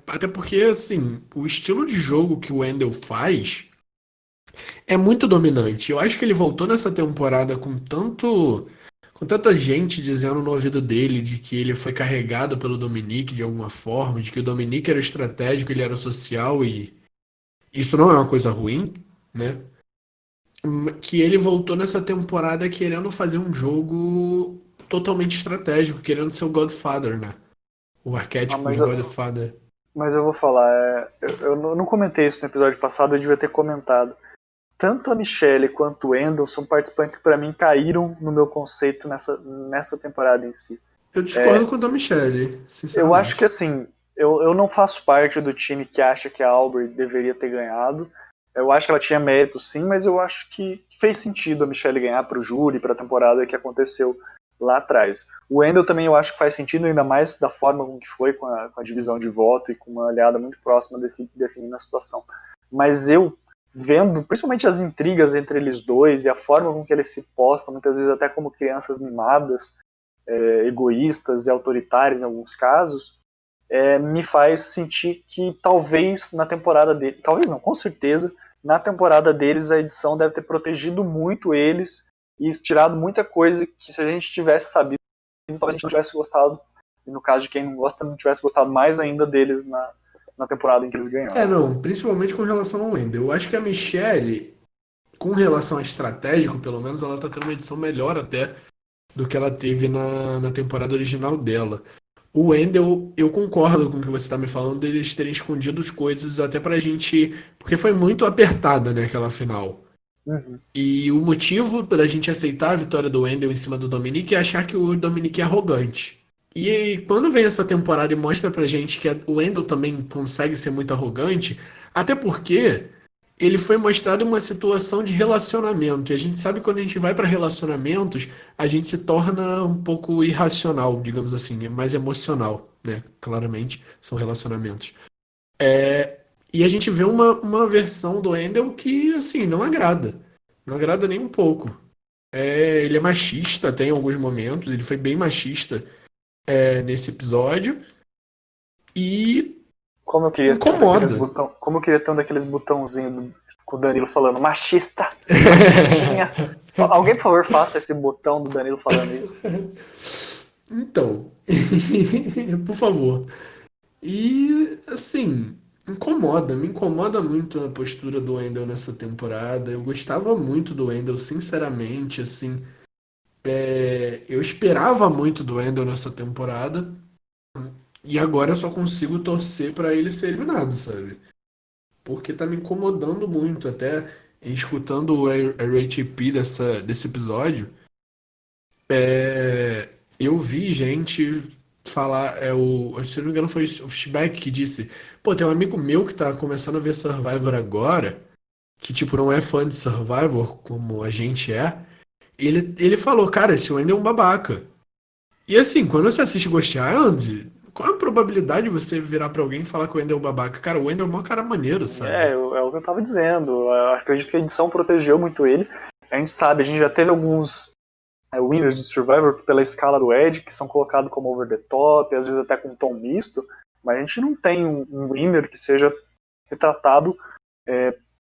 Até porque, assim, o estilo de jogo que o Wendell faz é muito dominante. Eu acho que ele voltou nessa temporada com tanta gente dizendo no ouvido dele de que ele foi carregado pelo Dominique de alguma forma, de que o Dominique era estratégico, ele era social e isso não é uma coisa ruim, né? Que ele voltou nessa temporada querendo fazer um jogo totalmente estratégico, querendo ser o Godfather, né? O Ah, arquétipo de Godfather. mas eu vou falar, eu não comentei isso no episódio passado, eu devia ter comentado. Tanto a Michelle quanto o Wendell são participantes que para mim caíram no meu conceito nessa temporada em si. Eu discordo com a da Michelle, Eu acho que sinceramente. assim, eu não faço parte do time que acha que a Aubrey deveria ter ganhado. Eu acho que ela tinha mérito sim, mas eu acho que fez sentido a Michelle ganhar para o júri, para a temporada que aconteceu lá atrás. O Wendell também eu acho que faz sentido, ainda mais da forma como que foi com a divisão de voto e com uma aliada muito próxima definindo a situação. Mas eu, vendo principalmente as intrigas entre eles dois e a forma com que eles se postam, muitas vezes até como crianças mimadas, egoístas e autoritários em alguns casos, me faz sentir que talvez na temporada dele, talvez não, com certeza, na temporada deles a edição deve ter protegido muito eles e tirado muita coisa que se a gente tivesse sabido, talvez a gente não tivesse gostado, e no caso de quem não gosta, não tivesse gostado mais ainda deles na temporada em que eles ganharam. Não, principalmente com relação ao Wendell. Eu acho que a Michelle, com relação a estratégico, pelo menos, ela tá tendo uma edição melhor até do que ela teve na temporada original dela. O Wendell, eu concordo com o que você está me falando deles terem escondido as coisas até pra gente. Porque foi muito apertada, né, aquela final. Uhum. E o motivo da gente aceitar a vitória do Wendell em cima do Dominique é achar que o Dominique é arrogante. E aí, quando vem essa temporada e mostra pra gente que o Wendell também consegue ser muito arrogante, até porque ele foi mostrado em uma situação de relacionamento. E a gente sabe que quando a gente vai para relacionamentos, a gente se torna um pouco irracional, digamos assim, é mais emocional, né? Claramente, são relacionamentos. E a gente vê uma versão do Wendell que, assim, não agrada. Não agrada nem um pouco. Ele é machista até em alguns momentos, ele foi bem machista nesse episódio e Como eu queria ter incomoda. como eu queria ter um daqueles botãozinhos com o Danilo falando machista, machistinha. Alguém, por favor, faça esse botão do Danilo falando isso. Então, por favor. E, assim, me incomoda muito a postura do Wendell nessa temporada. Eu gostava muito do Wendell, sinceramente, assim. Eu esperava muito do Wendell nessa temporada. E agora eu só consigo torcer pra ele ser eliminado, sabe? Porque tá me incomodando muito. Até escutando o RATP desse episódio, eu vi gente falar, se não me engano foi o Feedback que disse, pô, tem um amigo meu que tá começando a ver Survivor agora, que tipo não é fã de Survivor como a gente é, e ele falou, cara, esse Wendell é um babaca. E assim, quando você assiste Ghost Island, qual é a probabilidade de você virar pra alguém e falar que o Wendell é um babaca? Cara, o Wendell é um cara maneiro, sabe? É o que eu tava dizendo. Eu acredito que a edição protegeu muito ele. A gente sabe, a gente já teve alguns winners de Survivor pela escala do Ed, que são colocados como over the top, às vezes até com um tom misto, mas a gente não tem um winner que seja retratado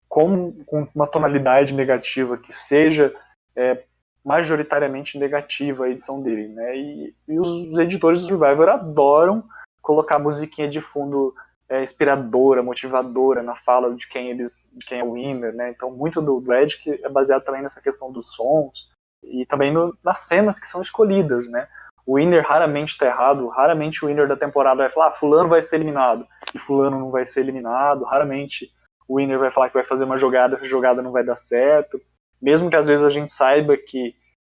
com uma tonalidade negativa, que seja majoritariamente negativa a edição dele, né? E os editores do Survivor adoram colocar musiquinha de fundo inspiradora, motivadora na fala de quem é o winner, né? Então muito do Edge é baseado também nessa questão dos sons e também nas cenas que são escolhidas, né? O winner raramente está errado, raramente o winner da temporada vai falar, fulano vai ser eliminado e fulano não vai ser eliminado, raramente o winner vai falar que vai fazer uma jogada, essa jogada não vai dar certo, mesmo que às vezes a gente saiba que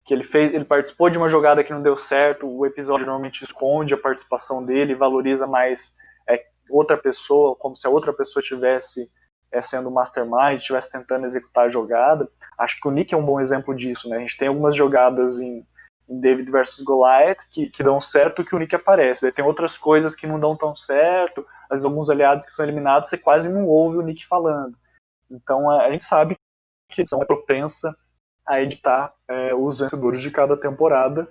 ele participou de uma jogada que não deu certo, o episódio normalmente esconde a participação dele, valoriza mais outra pessoa, como se a outra pessoa tivesse sendo o mastermind, estivesse tentando executar a jogada. Acho que o Nick é um bom exemplo disso, né? A gente tem algumas jogadas em David versus Goliath que dão certo que o Nick aparece. Daí tem outras coisas que não dão tão certo, às vezes alguns aliados que são eliminados, você quase não ouve o Nick falando. Então a gente sabe que a edição é propensa a editar os vencedores de cada temporada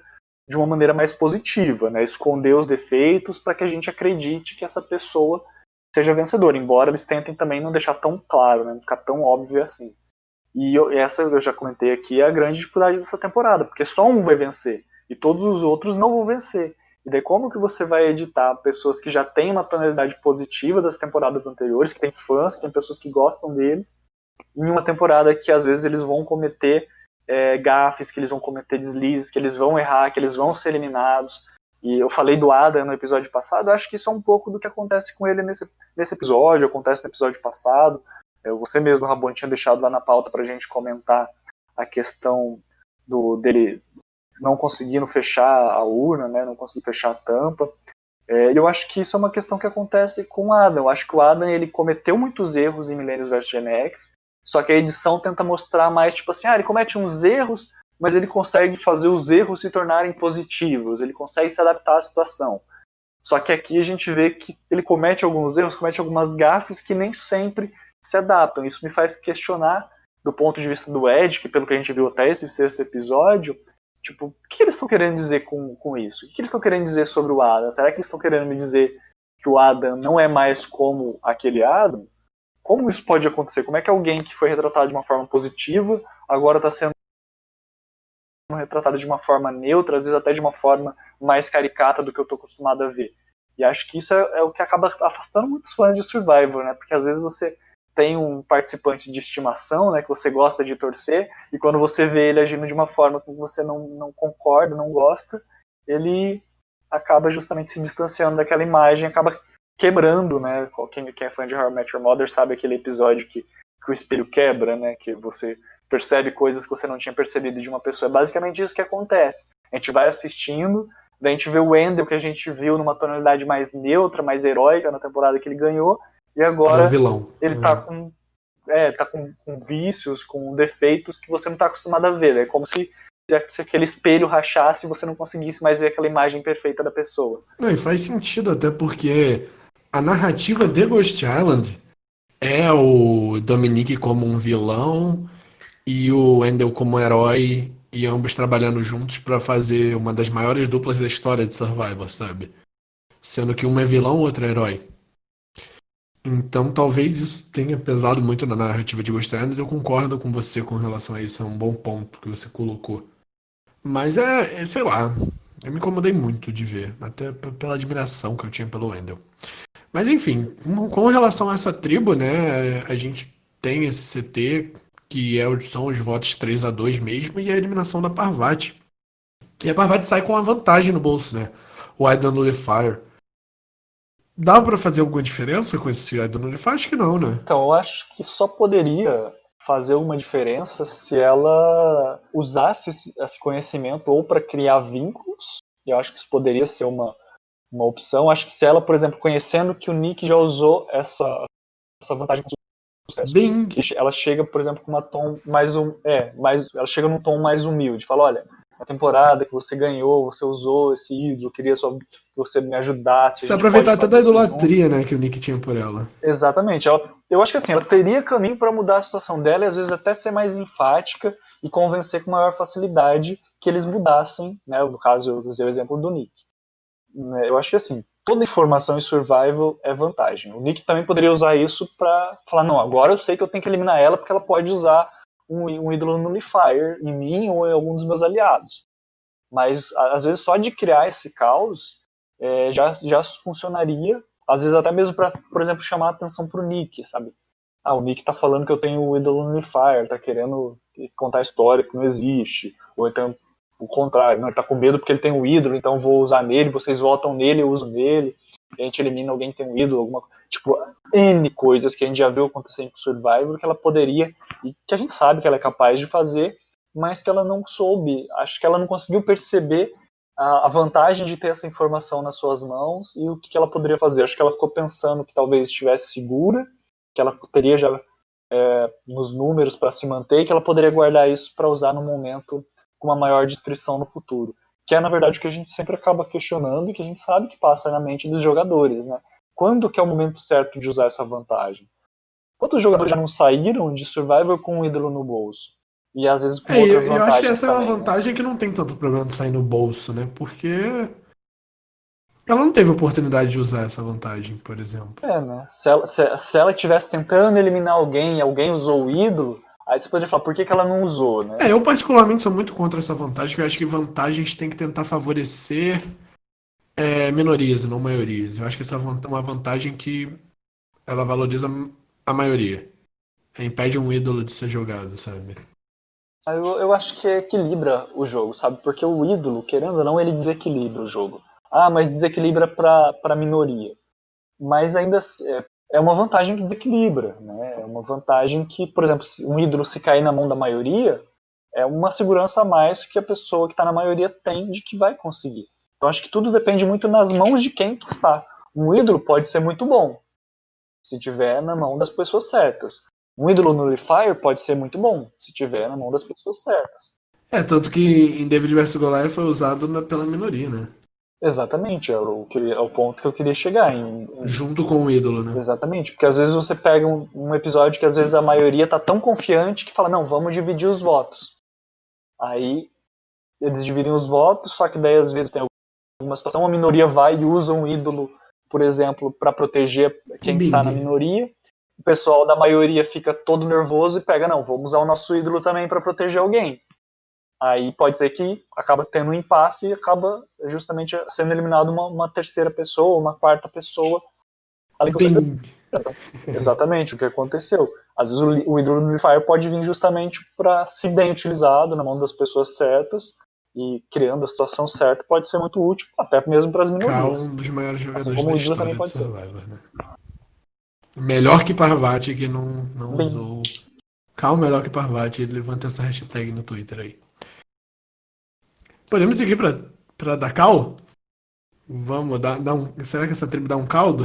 de uma maneira mais positiva, né? Esconder os defeitos para que a gente acredite que essa pessoa seja vencedora, embora eles tentem também não deixar tão claro, né? Não ficar tão óbvio assim. E essa eu já comentei aqui, é a grande dificuldade dessa temporada, porque só um vai vencer e todos os outros não vão vencer. E daí como que você vai editar pessoas que já têm uma tonalidade positiva das temporadas anteriores, que tem fãs, que tem pessoas que gostam deles, em uma temporada que às vezes eles vão cometer gafes, que eles vão cometer deslizes, que eles vão errar, que eles vão ser eliminados. E eu falei do Adam no episódio passado, acho que isso é um pouco do que acontece com ele nesse episódio, acontece no episódio passado. Você mesmo, Rabone, tinha deixado lá na pauta pra gente comentar a questão dele não conseguindo fechar a urna, né, não conseguir fechar a tampa. E eu acho que isso é uma questão que acontece com o Adam. Eu acho que o Adam ele cometeu muitos erros em Millennials vs Gen X, só que a edição tenta mostrar mais, tipo assim, ele comete uns erros, mas ele consegue fazer os erros se tornarem positivos, ele consegue se adaptar à situação. Só que aqui a gente vê que ele comete alguns erros, comete algumas gafes que nem sempre se adaptam. Isso me faz questionar, do ponto de vista do Ed, que pelo que a gente viu até esse sexto episódio, tipo, o que eles estão querendo dizer com isso? O que eles estão querendo dizer sobre o Adam? Será que eles estão querendo me dizer que o Adam não é mais como aquele Adam? Como isso pode acontecer? Como é que alguém que foi retratado de uma forma positiva agora está sendo retratado de uma forma neutra, às vezes até de uma forma mais caricata do que eu estou acostumado a ver? E acho que isso é o que acaba afastando muitos fãs de Survivor, né? Porque às vezes você tem um participante de estimação, né, que você gosta de torcer, e quando você vê ele agindo de uma forma que você não concorda, não gosta, ele acaba justamente se distanciando daquela imagem, acaba quebrando, né? Quem é fã de How I Met Your Mother sabe aquele episódio que o espelho quebra, né? Que você percebe coisas que você não tinha percebido de uma pessoa. É basicamente isso que acontece. A gente vai assistindo, daí a gente vê o Wendell, que a gente viu numa tonalidade mais neutra, mais heróica na temporada que ele ganhou, e agora ele tá com vícios, com defeitos que você não está acostumado a ver. É como se aquele espelho rachasse e você não conseguisse mais ver aquela imagem perfeita da pessoa. Não, e faz sentido até porque a narrativa de Ghost Island é o Dominique como um vilão e o Wendell como um herói, e ambos trabalhando juntos pra fazer uma das maiores duplas da história de Survivor, sabe? Sendo que um é vilão, o outro é herói. Então talvez isso tenha pesado muito na narrativa de Ghost Island. Eu concordo com você com relação a isso, é um bom ponto que você colocou. Mas sei lá, eu me incomodei muito de ver, até pela admiração que eu tinha pelo Wendell. Mas enfim, com relação a essa tribo, né, a gente tem esse CT, que são os votos 3-2 mesmo, e a eliminação da Parvati. E a Parvati sai com uma vantagem no bolso, né? O Aidan Nullifier. Dá pra fazer alguma diferença com esse Aidan Nullifier? Acho que não, né? Então, eu acho que só poderia fazer uma diferença se ela usasse esse conhecimento ou para criar vínculos. Eu acho que isso poderia ser uma opção. Acho que se ela, por exemplo, conhecendo que o Nick já usou essa vantagem com sucesso, ela chega, por exemplo, com uma tom ela chega num tom mais humilde, fala, olha, a temporada que você ganhou, você usou esse ídolo, eu queria só que você me ajudasse. Se aproveitar até da idolatria, né, que o Nick tinha por ela. Exatamente. Eu acho que assim, ela teria caminho para mudar a situação dela e às vezes até ser mais enfática e convencer com maior facilidade que eles mudassem, né, no caso eu usei o exemplo do Nick. Eu acho que assim, toda informação em Survival é vantagem. O Nick também poderia usar isso para falar, não, agora eu sei que eu tenho que eliminar ela porque ela pode usar um ídolo nullifier em mim ou em algum dos meus aliados. Mas às vezes só de criar esse caos já funcionaria Às vezes até mesmo para, por exemplo, chamar a atenção pro Nick, sabe? Ah, o Nick tá falando que eu tenho o ídolo no Fire, tá querendo contar história que não existe. Ou então o contrário, não, ele tá com medo porque ele tem um ídolo, então eu vou usar nele, vocês votam nele, eu uso nele, e a gente elimina alguém que tem um ídolo, alguma tipo, N coisas que a gente já viu acontecendo com Survivor que ela poderia, e que a gente sabe que ela é capaz de fazer, mas que ela não soube, acho que ela não conseguiu perceber a vantagem de ter essa informação nas suas mãos e o que ela poderia fazer. Acho que ela ficou pensando que talvez estivesse segura, que ela teria já nos números para se manter e que ela poderia guardar isso para usar no momento com uma maior descrição no futuro. Que é, na verdade, o que a gente sempre acaba questionando e que a gente sabe que passa na mente dos jogadores, né? Quando que é o momento certo de usar essa vantagem? Quantos jogadores já não saíram de Survivor com um ídolo no bolso? E às vezes com outras Eu acho que vantagens essa é uma também, né? vantagem que não tem tanto problema de sair no bolso, né? Porque ela não teve oportunidade de usar essa vantagem, por exemplo. Né? Se ela estivesse tentando eliminar alguém e alguém usou o ídolo, aí você poderia falar, por que ela não usou, né? Eu particularmente sou muito contra essa vantagem, porque eu acho que vantagens tem que tentar favorecer minorias, não maiorias. Eu acho que essa é uma vantagem que ela valoriza a maioria. Impede um ídolo de ser jogado, sabe? Eu acho que equilibra o jogo, sabe? Porque o ídolo, querendo ou não, ele desequilibra o jogo. Ah, mas desequilibra pra minoria. Mas ainda é uma vantagem que desequilibra, né? É uma vantagem que, por exemplo, se um ídolo se cair na mão da maioria, é uma segurança a mais que a pessoa que está na maioria tem de que vai conseguir. Então acho que tudo depende muito nas mãos de quem que está. Um ídolo pode ser muito bom, se tiver na mão das pessoas certas. Um ídolo nullifier pode ser muito bom, se tiver na mão das pessoas certas. Tanto que em David vs Goliath foi usado pela minoria, né? Exatamente, é o ponto que eu queria chegar. Junto com o ídolo, né? Exatamente, porque às vezes você pega um episódio que às vezes a maioria tá tão confiante que fala, não, vamos dividir os votos. Aí eles dividem os votos, só que daí às vezes tem alguma situação, a minoria vai e usa um ídolo, por exemplo, para proteger quem está na Bing. minoria. O pessoal da maioria fica todo nervoso e pega, não, vamos usar o nosso ídolo também para proteger alguém. Aí pode ser que acaba tendo um impasse e acaba justamente sendo eliminado uma terceira pessoa, uma quarta pessoa. Ali que Bing. então, exatamente o que aconteceu. Às vezes o ídolo Nullifier pode vir justamente para, se bem utilizado na mão das pessoas certas e criando a situação certa, pode ser muito útil, até mesmo para as Cal, minorias. um dos maiores Assim jogadores como da o ídolo também história de pode ser. Survivor, né? Melhor que Parvati, que não Bem, usou. Cal melhor que Parvati, ele levanta essa hashtag no Twitter aí. Podemos seguir pra dar cal? Vamos dar um. Será que essa tribo dá um caldo?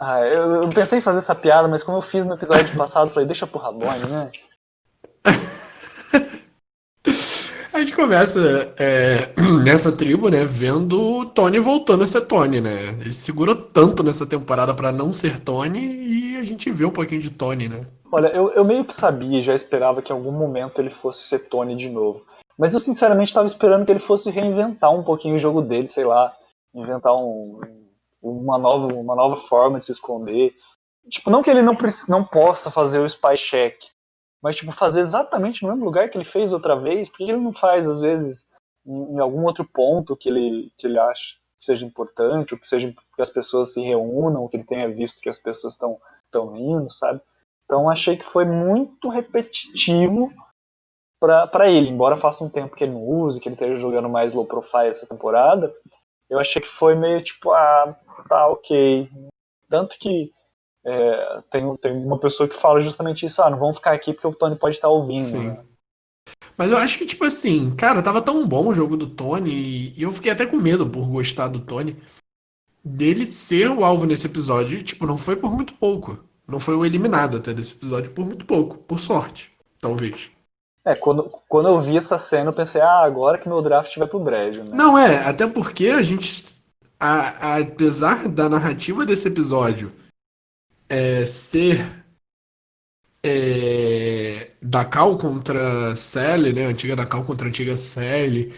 eu pensei em fazer essa piada, mas como eu fiz no episódio passado, falei, deixa pro Rabone, né? A gente começa nessa tribo, né? Vendo o Tony voltando a ser Tony, né? Ele segurou tanto nessa temporada pra não ser Tony e a gente vê um pouquinho de Tony, né? Olha, eu meio que sabia, já esperava que em algum momento ele fosse ser Tony de novo. Mas eu sinceramente estava esperando que ele fosse reinventar um pouquinho o jogo dele, sei lá, inventar uma nova forma de se esconder. Tipo, não que ele não possa fazer o spy check, mas tipo, fazer exatamente no mesmo lugar que ele fez outra vez, porque ele não faz, às vezes, em algum outro ponto que ele acha que seja importante, ou que seja que as pessoas se reúnam, ou que ele tenha visto que as pessoas estão indo, sabe? Então achei que foi muito repetitivo para ele, embora faça um tempo que ele não use, que ele esteja jogando mais low profile essa temporada, eu achei que foi meio tipo, tá, ok. Tanto que tem uma pessoa que fala justamente isso, não vamos ficar aqui porque o Tony pode estar ouvindo, Sim. né? Mas eu acho que, tipo assim, cara, tava tão bom o jogo do Tony e eu fiquei até com medo por gostar do Tony, dele ser o alvo nesse episódio. E, tipo, não foi por muito pouco. Não foi o eliminado até desse episódio por muito pouco. Por sorte, talvez. Quando eu vi essa cena, eu pensei, agora que meu draft vai pro brejo, né? Não até porque a gente, apesar da narrativa desse episódio ser da Cal contra Sally, né? Antiga da Cal contra antiga Sally,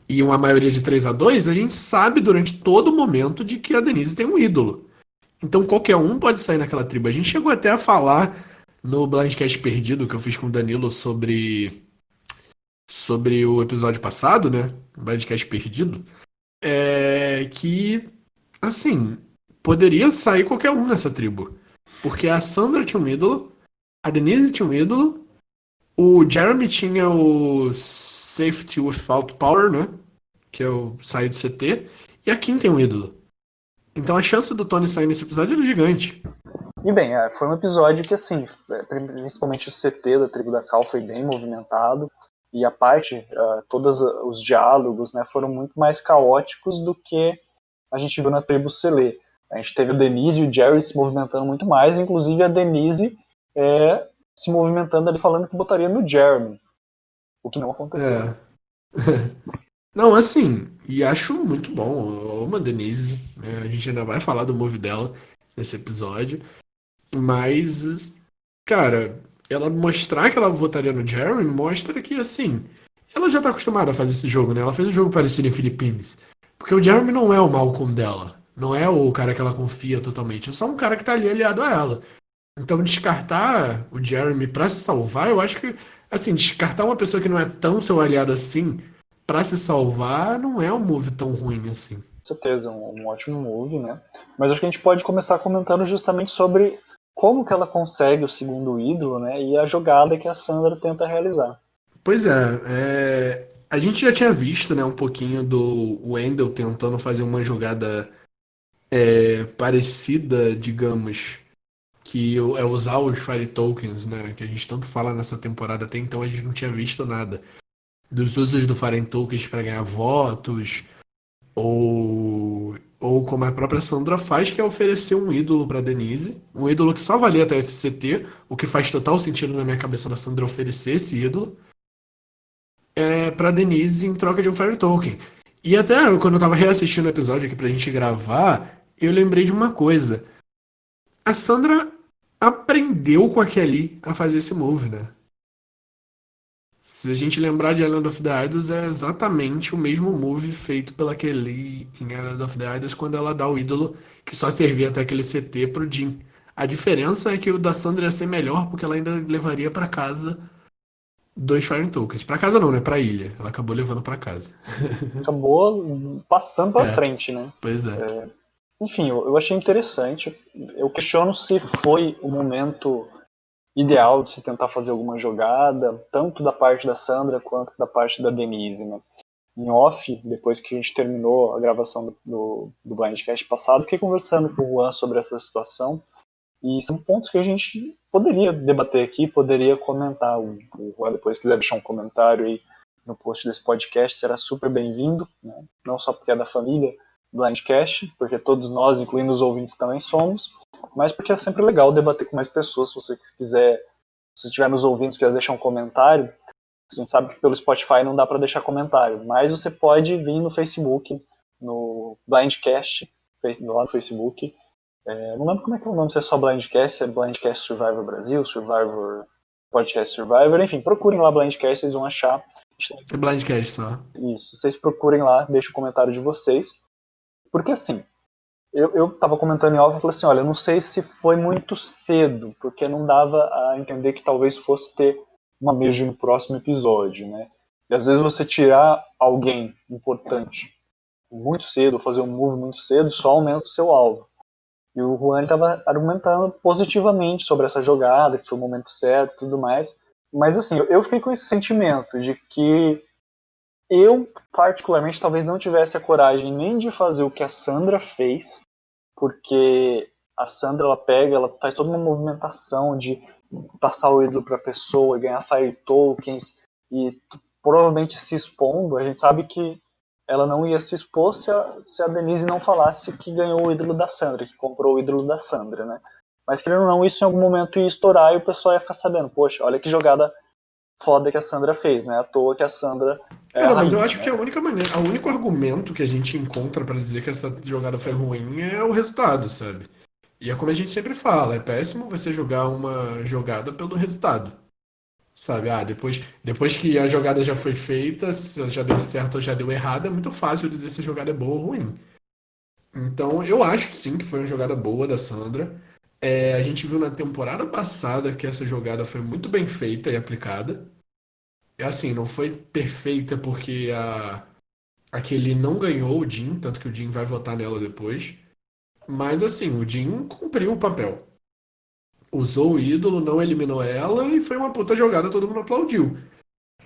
e uma maioria de 3-2, a gente sabe durante todo momento de que a Denise tem um ídolo. Então qualquer um pode sair naquela tribo. A gente chegou até a falar no Blindcast Perdido que eu fiz com o Danilo sobre o episódio passado, né? Blindcast Perdido. Que, assim, poderia sair qualquer um nessa tribo. Porque a Sandra tinha um ídolo, a Denise tinha um ídolo, o Jeremy tinha o Safety Without Power, né? Que é o sair do CT, e a Kim tem um ídolo. Então a chance do Tony sair nesse episódio era gigante. E bem, foi um episódio que, assim, principalmente o CT da tribo da Cal foi bem movimentado, e a parte, todos os diálogos, né, foram muito mais caóticos do que a gente viu na tribo Selê. A gente teve a Denise e o Jerry se movimentando muito mais, inclusive a Denise se movimentando ali falando que botaria no Jeremy, o que não aconteceu. É. Não, assim, e acho muito bom. Eu amo a Denise, né? A gente ainda vai falar do move dela nesse episódio. Mas, cara, ela mostrar que ela votaria no Jeremy mostra que, assim, ela já tá acostumada a fazer esse jogo, né? Ela fez um jogo parecido em Philippines. Porque o Jeremy não é o Malcolm dela. Não é o cara que ela confia totalmente. É só um cara que tá ali aliado a ela. Então, descartar o Jeremy pra se salvar, eu acho que, assim, descartar uma pessoa que não é tão seu aliado assim pra se salvar não é um move tão ruim assim. Com certeza, um ótimo move, né? Mas acho que a gente pode começar comentando justamente sobre como que ela consegue o segundo ídolo, né? E a jogada que a Sandra tenta realizar. Pois a gente já tinha visto, né, um pouquinho do Wendell tentando fazer uma jogada parecida, digamos, que é usar os Fire Tokens, né, que a gente tanto fala nessa temporada, até então a gente não tinha visto nada dos usos do Fire Tokens para ganhar votos, ou como a própria Sandra faz, que é oferecer um ídolo para Denise, um ídolo que só valia até esse CT, o que faz total sentido na minha cabeça da Sandra oferecer esse ídolo pra Denise em troca de um Fire Token. E até quando eu tava reassistindo o episódio aqui pra gente gravar, eu lembrei de uma coisa. A Sandra aprendeu com a Kelly a fazer esse move, né? Se a gente lembrar de Island of the Idols, é exatamente o mesmo move feito pela Kelly em Island of the Idols quando ela dá o ídolo que só servia até aquele CT pro Jin. A diferença é que o da Sandra ia ser melhor porque ela ainda levaria pra casa dois Fire Tokens. Pra casa não, né? Pra ilha. Ela acabou levando pra casa. Acabou passando para É, frente, né? pois é. Enfim, eu achei interessante. Eu questiono se foi o momento ideal de se tentar fazer alguma jogada, tanto da parte da Sandra quanto da parte da Denise, né? Em off, depois que a gente terminou a gravação do Blindcast passado, fiquei conversando com o Juan sobre essa situação, e são pontos que a gente poderia debater aqui, poderia comentar. O Juan, depois, quiser deixar um comentário aí no post desse podcast, será super bem-vindo, né? Não só porque é da família Blindcast, porque todos nós, incluindo os ouvintes, também somos, mas porque é sempre legal debater com mais pessoas. Se você quiser, se estiver nos ouvindo, se quiser deixar um comentário, a gente sabe que pelo Spotify não dá para deixar comentário, mas você pode vir no Facebook, no Blindcast, lá no Facebook. Não lembro como é que é o nome, se é só Blindcast, se é Blindcast Survivor Brasil, Survivor Podcast Survivor, enfim, procurem lá Blindcast, vocês vão achar. É Blindcast só. Isso, vocês procurem lá, deixem o comentário de vocês. Porque assim, eu tava comentando em off e falei assim, olha, eu não sei se foi muito cedo, porque não dava a entender que talvez fosse ter uma Meiji no próximo episódio, né? E às vezes você tirar alguém importante muito cedo, fazer um move muito cedo, só aumenta o seu alvo. E o Juan estava argumentando positivamente sobre essa jogada, que foi o momento certo e tudo mais. Mas assim, eu fiquei com esse sentimento de que eu, particularmente, talvez não tivesse a coragem nem de fazer o que a Sandra fez, porque a Sandra ela pega, ela faz toda uma movimentação de passar o ídolo para a pessoa, ganhar Fire Tokens e provavelmente se expondo. A gente sabe que ela não ia se expor se a Denise não falasse que ganhou o ídolo da Sandra, que comprou o ídolo da Sandra, né? Mas querendo ou não, isso em algum momento ia estourar e o pessoal ia ficar sabendo, poxa, olha que jogada foda que a Sandra fez, não é à toa que a Sandra é a Cara, mas eu rainha, acho que né? a única maneira, o único argumento que a gente encontra pra dizer que essa jogada foi ruim é o resultado, sabe? E é como a gente sempre fala, é péssimo você jogar uma jogada pelo resultado. Sabe? Depois que a jogada já foi feita, se já deu certo ou já deu errado, é muito fácil dizer se a jogada é boa ou ruim. Então, eu acho sim que foi uma jogada boa da Sandra. A gente viu na temporada passada que essa jogada foi muito bem feita e aplicada. É assim, não foi perfeita porque a Kelly não ganhou o Jim, tanto que o Jim vai votar nela depois. Mas assim, o Jhin cumpriu o papel. Usou o ídolo, não eliminou ela e foi uma puta jogada, todo mundo aplaudiu.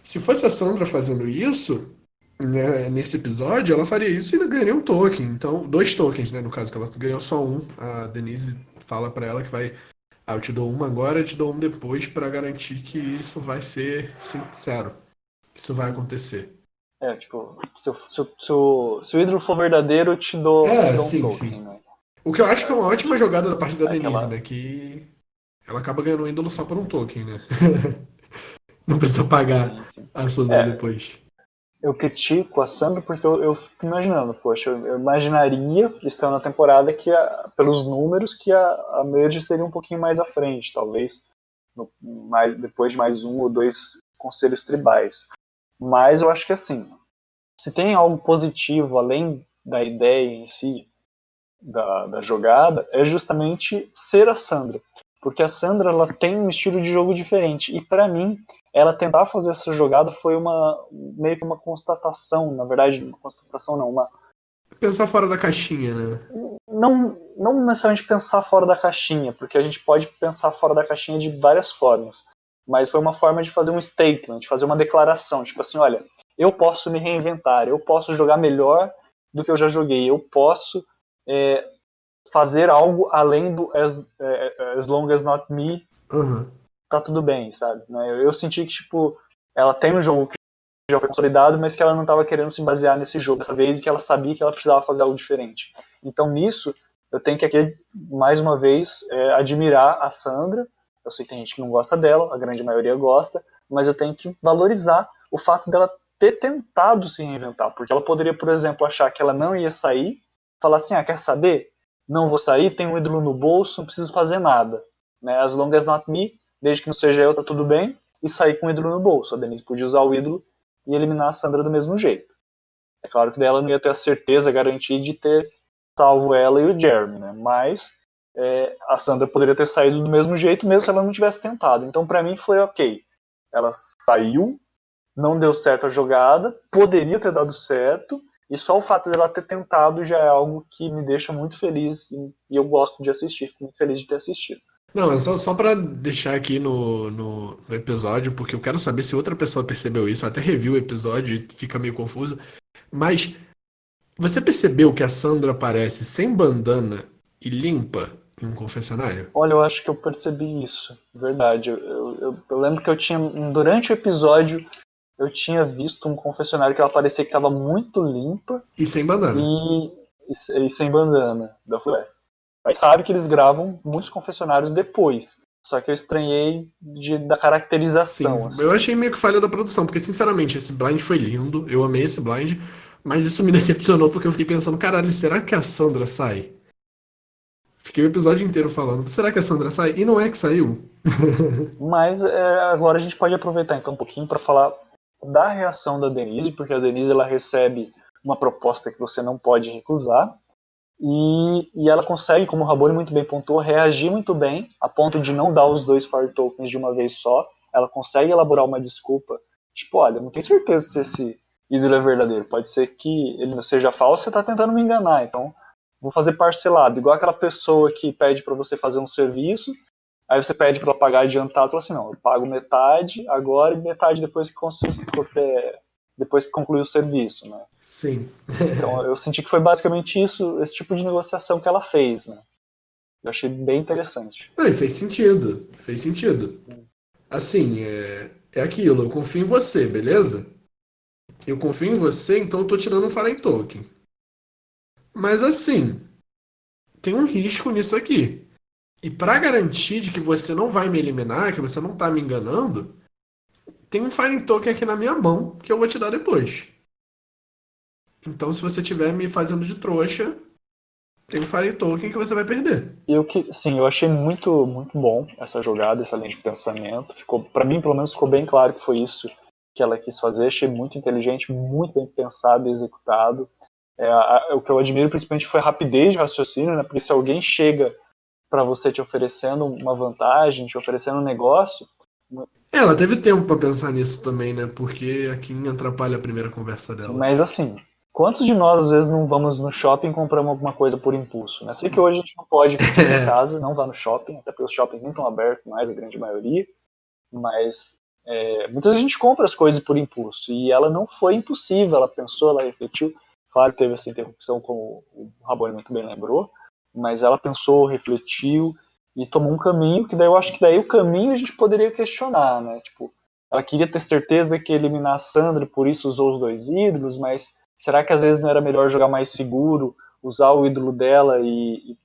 Se fosse a Sandra fazendo isso, né, nesse episódio, ela faria isso e ganharia um token. Então, dois tokens, né? No caso, que ela ganhou só um. A Denise fala pra ela que vai. Ah, eu te dou um agora, eu te dou um depois pra garantir que isso vai ser sincero. Que isso vai acontecer. Tipo, se o ídolo for verdadeiro, eu te dou um Sim, token, sim. né? O que eu acho que é uma ótima Tipo, jogada da parte da Denise, aquela. né? Que ela acaba ganhando um ídolo só por um token, né? Não precisa pagar Sim, sim. a Sandra É, depois. eu critico a Sandra porque eu fico imaginando, poxa, eu imaginaria, estando na temporada, que pelos números, que a Merge seria um pouquinho mais à frente, talvez, depois de mais um ou dois conselhos tribais. Mas eu acho que assim, se tem algo positivo além da ideia em si, da jogada, é justamente ser a Sandra. Porque a Sandra ela tem um estilo de jogo diferente. E para mim, ela tentar fazer essa jogada foi meio que uma constatação, na verdade, uma constatação não, Pensar fora da caixinha, né? não necessariamente pensar fora da caixinha, porque a gente pode pensar fora da caixinha de várias formas. Mas foi uma forma de fazer um statement, de fazer uma declaração, tipo assim, olha, eu posso me reinventar, eu posso jogar melhor do que eu já joguei, eu posso é, fazer algo além do as long as not me, Aham. tá tudo bem, sabe? Né? Eu senti que, tipo, ela tem um jogo que já foi consolidado, mas que ela não estava querendo se basear nesse jogo dessa vez e que ela sabia que ela precisava fazer algo diferente. Então, nisso, eu tenho que aqui, mais uma vez, admirar a Sandra. Eu sei que tem gente que não gosta dela, a grande maioria gosta, mas eu tenho que valorizar o fato dela ter tentado se reinventar, porque ela poderia, por exemplo, achar que ela não ia sair, falar assim, quer saber? Não vou sair, tenho um ídolo no bolso, não preciso fazer nada. Né? As long as not me, desde que não seja eu, tá tudo bem, e sair com o ídolo no bolso. A Denise podia usar o ídolo e eliminar a Sandra do mesmo jeito. É claro que dela não ia ter a certeza, a garantia de ter salvo ela e o Jeremy, né? Mas a Sandra poderia ter saído do mesmo jeito, mesmo se ela não tivesse tentado. Então, para mim, foi ok. Ela saiu, não deu certo a jogada, poderia ter dado certo, e só o fato dela ter tentado já é algo que me deixa muito feliz e eu gosto de assistir, fico muito feliz de ter assistido. Não, é só pra deixar aqui no episódio, porque eu quero saber se outra pessoa percebeu isso. Eu até revi o episódio e fica meio confuso. Mas você percebeu que a Sandra aparece sem bandana e limpa em um confessionário? Olha, eu acho que eu percebi isso, verdade. Eu lembro que eu tinha, durante o episódio, eu tinha visto um confessionário que ela parecia que estava muito limpa E sem bandana. e, e sem bandana. Da Flair. Mas sabe que eles gravam muitos confessionários depois. Só que eu estranhei da caracterização, Sim, eu assim. achei meio que falha da produção, porque sinceramente esse blind foi lindo, eu amei esse blind, mas isso me decepcionou porque eu fiquei pensando, caralho, será que a Sandra sai? Fiquei o episódio inteiro falando, será que a Sandra sai? E não é que saiu. Mas agora a gente pode aproveitar então um pouquinho para falar da reação da Denise, porque a Denise ela recebe uma proposta que você não pode recusar. E ela consegue, como o Rabone muito bem pontuou, reagir muito bem, a ponto de não dar os dois Fire Tokens de uma vez só. Ela consegue elaborar uma desculpa, tipo, olha, não tenho certeza se esse ídolo é verdadeiro. Pode ser que ele não seja falso, você está tentando me enganar, então vou fazer parcelado. Igual aquela pessoa que pede para você fazer um serviço, aí você pede para ela pagar adiantado, fala assim, não, eu pago metade agora e metade depois que concluir o serviço, né? Sim. Então eu senti que foi basicamente isso, esse tipo de negociação que ela fez, né? Eu achei bem interessante. Não, e fez sentido, fez sentido. Assim, é aquilo, eu confio em você, beleza? Eu confio em você, então eu tô tirando um Fallen Token. Mas assim, tem um risco nisso aqui. E pra garantir de que você não vai me eliminar, que você não tá me enganando, tem um Fallen Token aqui na minha mão que eu vou te dar depois. Então, se você estiver me fazendo de trouxa, tem um Fallen Token que você vai perder. Sim, eu achei muito muito bom essa jogada, essa linha de pensamento. Ficou, para mim, pelo menos, ficou bem claro que foi isso que ela quis fazer. Achei muito inteligente, muito bem pensado e executado. O que eu admiro principalmente foi a rapidez de raciocínio, né? Porque se alguém chega para você te oferecendo uma vantagem, te oferecendo um negócio, Ela teve tempo pra pensar nisso também, né? Porque a Kim atrapalha a primeira conversa assim, delas. mas assim, Quantos de nós, às vezes, não vamos no shopping e compramos alguma coisa por impulso? Né? Sei que hoje a gente não pode ficar em casa, não vá no shopping, até porque os shoppings nem estão abertos mais, a grande maioria, mas muitas vezes a gente compra as coisas por impulso, e ela não foi impulsiva, ela pensou, ela refletiu, claro que teve essa interrupção, como o Rabone muito bem lembrou, mas ela pensou, refletiu, e tomou um caminho, que daí eu acho que daí o caminho a gente poderia questionar, né? Tipo, ela queria ter certeza que ia eliminar a Sandra, por isso usou os 2 ídolos, mas será que às vezes não era melhor jogar mais seguro, usar o ídolo dela e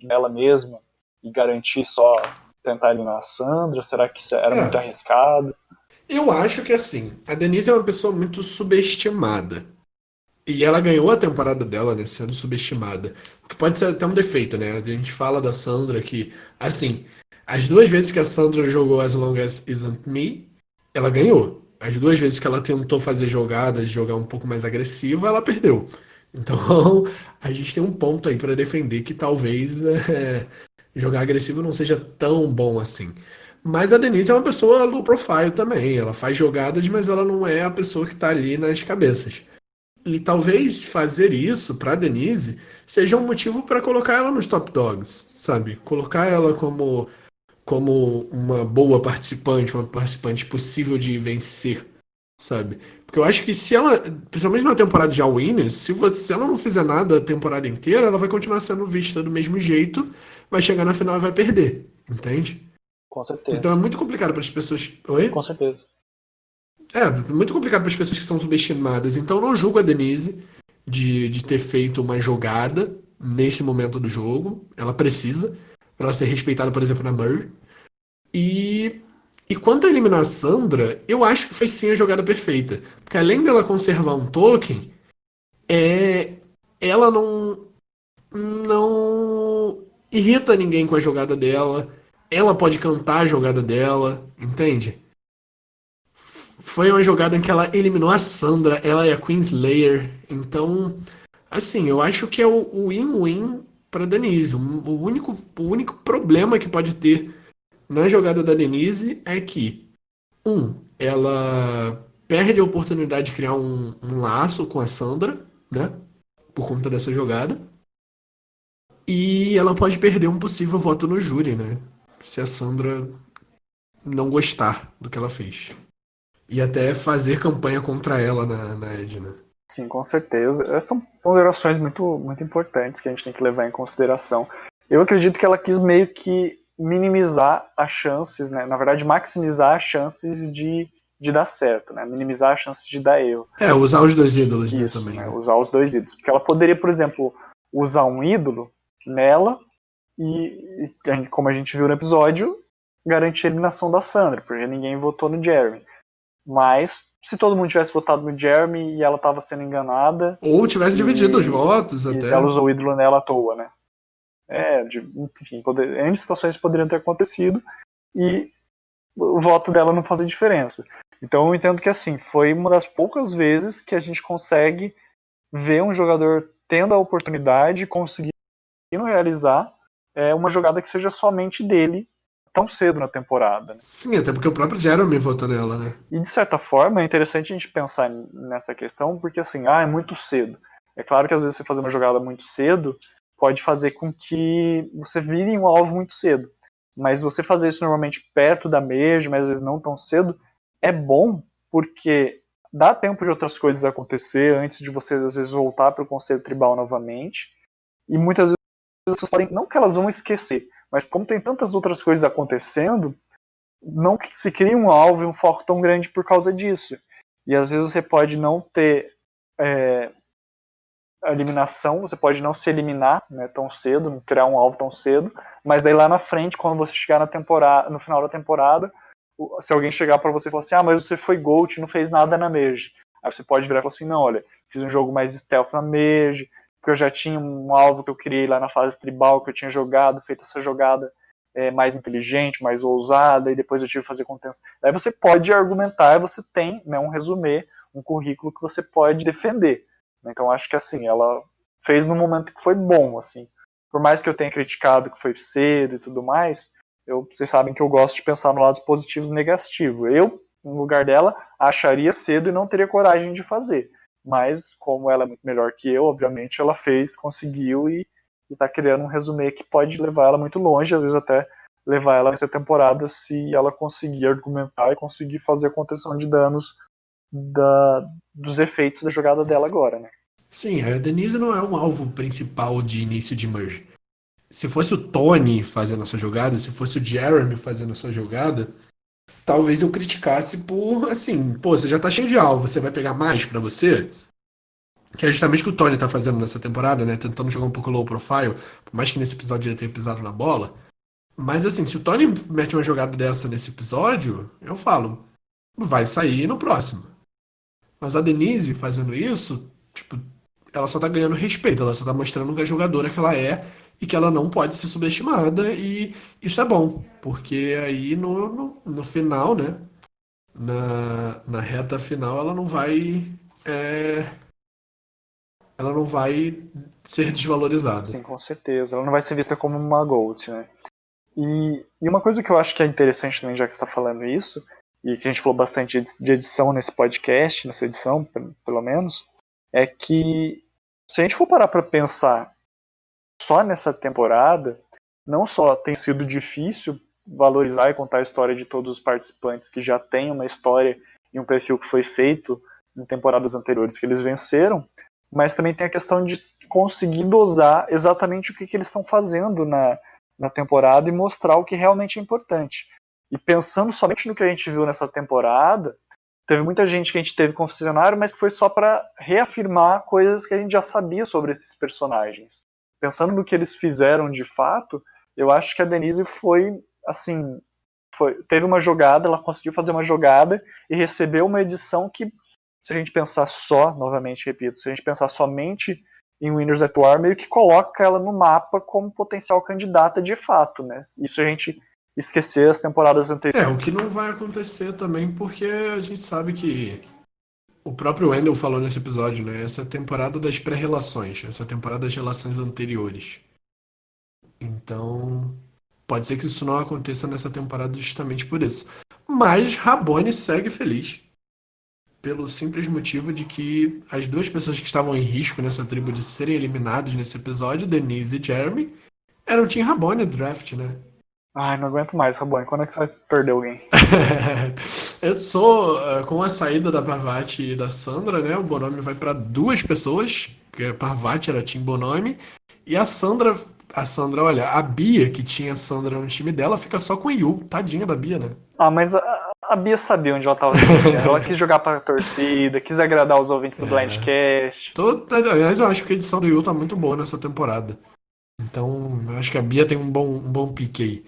nela mesma, e garantir só tentar eliminar a Sandra? Será que isso era muito arriscado? Eu acho que assim, a Denise é uma pessoa muito subestimada. E ela ganhou a temporada dela, né, sendo subestimada. O que pode ser até um defeito, né? A gente fala da Sandra que, assim, as 2 vezes que a Sandra jogou As Long As Isn't Me, ela ganhou. As 2 vezes que ela tentou fazer jogadas, jogar um pouco mais agressiva, ela perdeu. Então, a gente tem um ponto aí pra defender que talvez jogar agressivo não seja tão bom assim. Mas a Denise é uma pessoa low profile também. Ela faz jogadas, mas ela não é a pessoa que tá ali nas cabeças. E talvez fazer isso pra Denise seja um motivo para colocar ela nos top dogs, sabe? Colocar ela como uma boa participante, uma participante possível de vencer, sabe? Porque eu acho que se ela, principalmente na temporada de All Winners, se ela não fizer nada a temporada inteira, ela vai continuar sendo vista do mesmo jeito, vai chegar na final e vai perder, entende? Com Então é certeza. muito complicado para as pessoas. Com Oi? certeza. É, muito complicado para as pessoas que são subestimadas. Então eu não julgo a Denise de ter feito uma jogada nesse momento do jogo. Ela precisa para ser respeitada, por exemplo, na Murray. E, e quanto a eliminar a Sandra, eu acho que foi sim a jogada perfeita. Porque além dela conservar um token, ela não irrita ninguém com a jogada dela. Ela pode cantar a jogada dela, entende? Foi uma jogada em que ela eliminou a Sandra, ela é a Queen Slayer. Então, assim, eu acho que é o win-win para Denise. O único problema que pode ter na jogada da Denise é que, ela perde a oportunidade de criar um laço com a Sandra, né? Por conta dessa jogada. E ela pode perder um possível voto no júri, né? Se a Sandra não gostar do que ela fez. E até fazer campanha contra ela na Edna. Sim, com certeza. Essas são ponderações muito, muito importantes que a gente tem que levar em consideração. Eu acredito que ela quis meio que minimizar as chances, né? Na verdade, maximizar as chances de dar certo, né? Minimizar as chances de dar erro. É, usar os 2 ídolos, né, Isso, também, né? né? Usar os 2 ídolos. Porque ela poderia, por exemplo, usar um ídolo nela e como a gente viu no episódio, garantir a eliminação da Sandra, porque ninguém votou no Jeremy. Mas se todo mundo tivesse votado no Jeremy e ela estava sendo enganada, Ou tivesse dividido os e, votos e até. ela usou o ídolo nela à toa, né? Enfim, N situações poderiam ter acontecido e o voto dela não fazia diferença. Então eu entendo que assim, foi uma das poucas vezes que a gente consegue ver um jogador tendo a oportunidade, conseguindo realizar uma jogada que seja somente dele tão cedo na temporada. Né? Sim, até porque o próprio Jeremy votou nela, né? E de certa forma é interessante a gente pensar nessa questão, porque assim, é muito cedo. É claro que às vezes você fazer uma jogada muito cedo pode fazer com que você vire um alvo muito cedo. Mas você fazer isso normalmente perto da Mage, mas às vezes não tão cedo, é bom porque dá tempo de outras coisas acontecer antes de você às vezes voltar para o conselho tribal novamente. E muitas vezes as pessoas podem, não que elas vão esquecer, mas como tem tantas outras coisas acontecendo, não que se crie um alvo e um foco tão grande por causa disso. E às vezes você pode não ter a eliminação, você pode não se eliminar, né, tão cedo, não criar um alvo tão cedo, mas daí lá na frente, quando você chegar na temporada, no final da temporada, se alguém chegar para você e falar assim, mas você foi Gold e não fez nada na Mage. Aí você pode virar e falar assim, não, olha, fiz um jogo mais stealth na Mage, porque eu já tinha um alvo que eu criei lá na fase tribal, que eu tinha jogado, feito essa jogada mais inteligente, mais ousada, e depois eu tive que fazer contenção. Daí você pode argumentar, você tem, né, um resumê, um currículo que você pode defender. Então acho que assim, ela fez num momento que foi bom, assim. Por mais que eu tenha criticado que foi cedo e tudo mais, vocês sabem que eu gosto de pensar no lado positivo e negativo. Eu, no lugar dela, acharia cedo e não teria coragem de fazer. Mas, como ela é muito melhor que eu, obviamente, ela conseguiu e tá criando um resumê que pode levar ela muito longe, às vezes até levar ela nessa temporada se ela conseguir argumentar e conseguir fazer a contenção de danos dos efeitos da jogada dela agora, né? Sim, a Denise não é um alvo principal de início de merge. Se fosse o Tony fazendo essa jogada, se fosse o Jeremy fazendo essa jogada, talvez eu criticasse por, assim, pô, você já tá cheio de alvo, você vai pegar mais pra você? Que é justamente o que o Tony tá fazendo nessa temporada, né? Tentando jogar um pouco low profile, por mais que nesse episódio ele tenha pisado na bola. Mas assim, se o Tony mete uma jogada dessa nesse episódio, eu falo, vai sair no próximo. Mas a Denise fazendo isso, tipo, ela só tá ganhando respeito, ela só tá mostrando que a jogadora que ela é e que ela não pode ser subestimada, e isso é bom, porque aí no final, né? Na reta final, é, ela não vai ser desvalorizada. Sim, com certeza. Ela não vai ser vista como uma GOAT, né? E uma coisa que eu acho que é interessante também, já que você está falando isso, e que a gente falou bastante de edição nesse podcast, nessa edição, pelo menos, é que se a gente for parar para pensar só nessa temporada, não só tem sido difícil valorizar e contar a história de todos os participantes que já têm uma história e um perfil que foi feito em temporadas anteriores que eles venceram, mas também tem a questão de conseguir dosar exatamente o que eles estão fazendo na temporada e mostrar o que realmente é importante. E pensando somente no que a gente viu nessa temporada, teve muita gente que a gente teve confessionário, mas que foi só para reafirmar coisas que a gente já sabia sobre esses personagens. Pensando no que eles fizeram de fato, eu acho que a Denise foi, assim, teve uma jogada, ela conseguiu fazer uma jogada e recebeu uma edição que, se a gente pensar só, novamente repito, se a gente pensar somente em Winners at War, meio que coloca ela no mapa como potencial candidata de fato, né? Isso a gente esquecer as temporadas anteriores. O que não vai acontecer também, porque a gente sabe que o próprio Wendell falou nesse episódio, né? Essa temporada das pré-relações, essa temporada das relações anteriores. Então, pode ser que isso não aconteça nessa temporada justamente por isso. Mas Rabone segue feliz. Pelo simples motivo de que as duas pessoas que estavam em risco nessa tribo de serem eliminados nesse episódio, Denise e Jeremy, eram o Team Rabone do draft, né? Ai, não aguento mais, Rabone. Quando é que você vai perder alguém? Eu sou, com a saída da Parvati e da Sandra, né? O Bonomi vai para duas pessoas, que a Parvati era Team Bonomi, e a Sandra, olha, a Bia, que tinha a Sandra no time dela, fica só com o Yu, tadinha da Bia, né? Ah, mas a Bia sabia onde ela estava. Ela quis jogar pra torcida, quis agradar os ouvintes do Blindcast. Aliás, eu acho que a edição do Yu tá muito boa nessa temporada. Então, eu acho que a Bia tem um bom pique aí.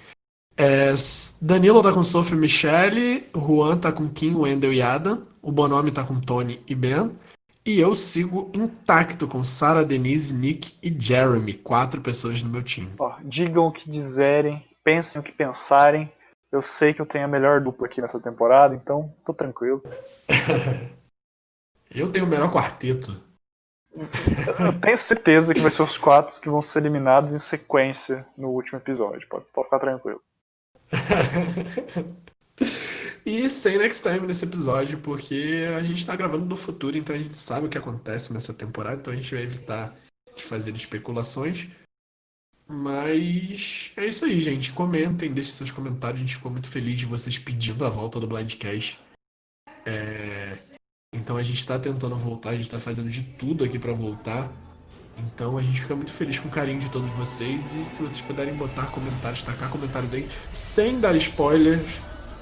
Danilo tá com Sophie e Michelle, o Juan tá com Kim, Wendell e Adam, o Bonomi tá com Tony e Ben, e eu sigo intacto com Sarah, Denise, Nick e Jeremy, 4 pessoas no meu time. Ó, digam o que dizerem, pensem o que pensarem. Eu sei que eu tenho a melhor dupla aqui nessa temporada, então tô tranquilo. Eu tenho o melhor quarteto. Eu tenho certeza que vai ser os 4 que vão ser eliminados em sequência no último episódio. Pode ficar tranquilo. E sem next time nesse episódio, porque a gente tá gravando no futuro, então a gente sabe o que acontece nessa temporada, então a gente vai evitar de fazer especulações. Mas é isso aí, gente. Comentem, deixem seus comentários. A gente ficou muito feliz de vocês pedindo a volta do Blindcast. Então a gente tá tentando voltar, a gente tá fazendo de tudo aqui pra voltar. Então a gente fica muito feliz com o carinho de todos vocês. E se vocês puderem botar comentários, tacar comentários aí, sem dar spoilers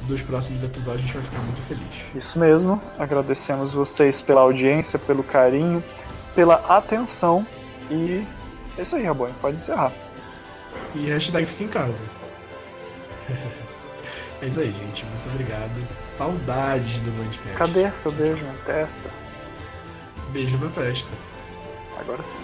dos próximos episódios, a gente vai ficar muito feliz. Isso mesmo. Agradecemos vocês pela audiência, pelo carinho, pela atenção. E é isso aí, Rabone. Pode encerrar. E hashtag fica em casa. É isso aí, gente. Muito obrigado. Saudades do Blindcast. Cadê seu beijo na testa? Beijo na testa. Agora sim.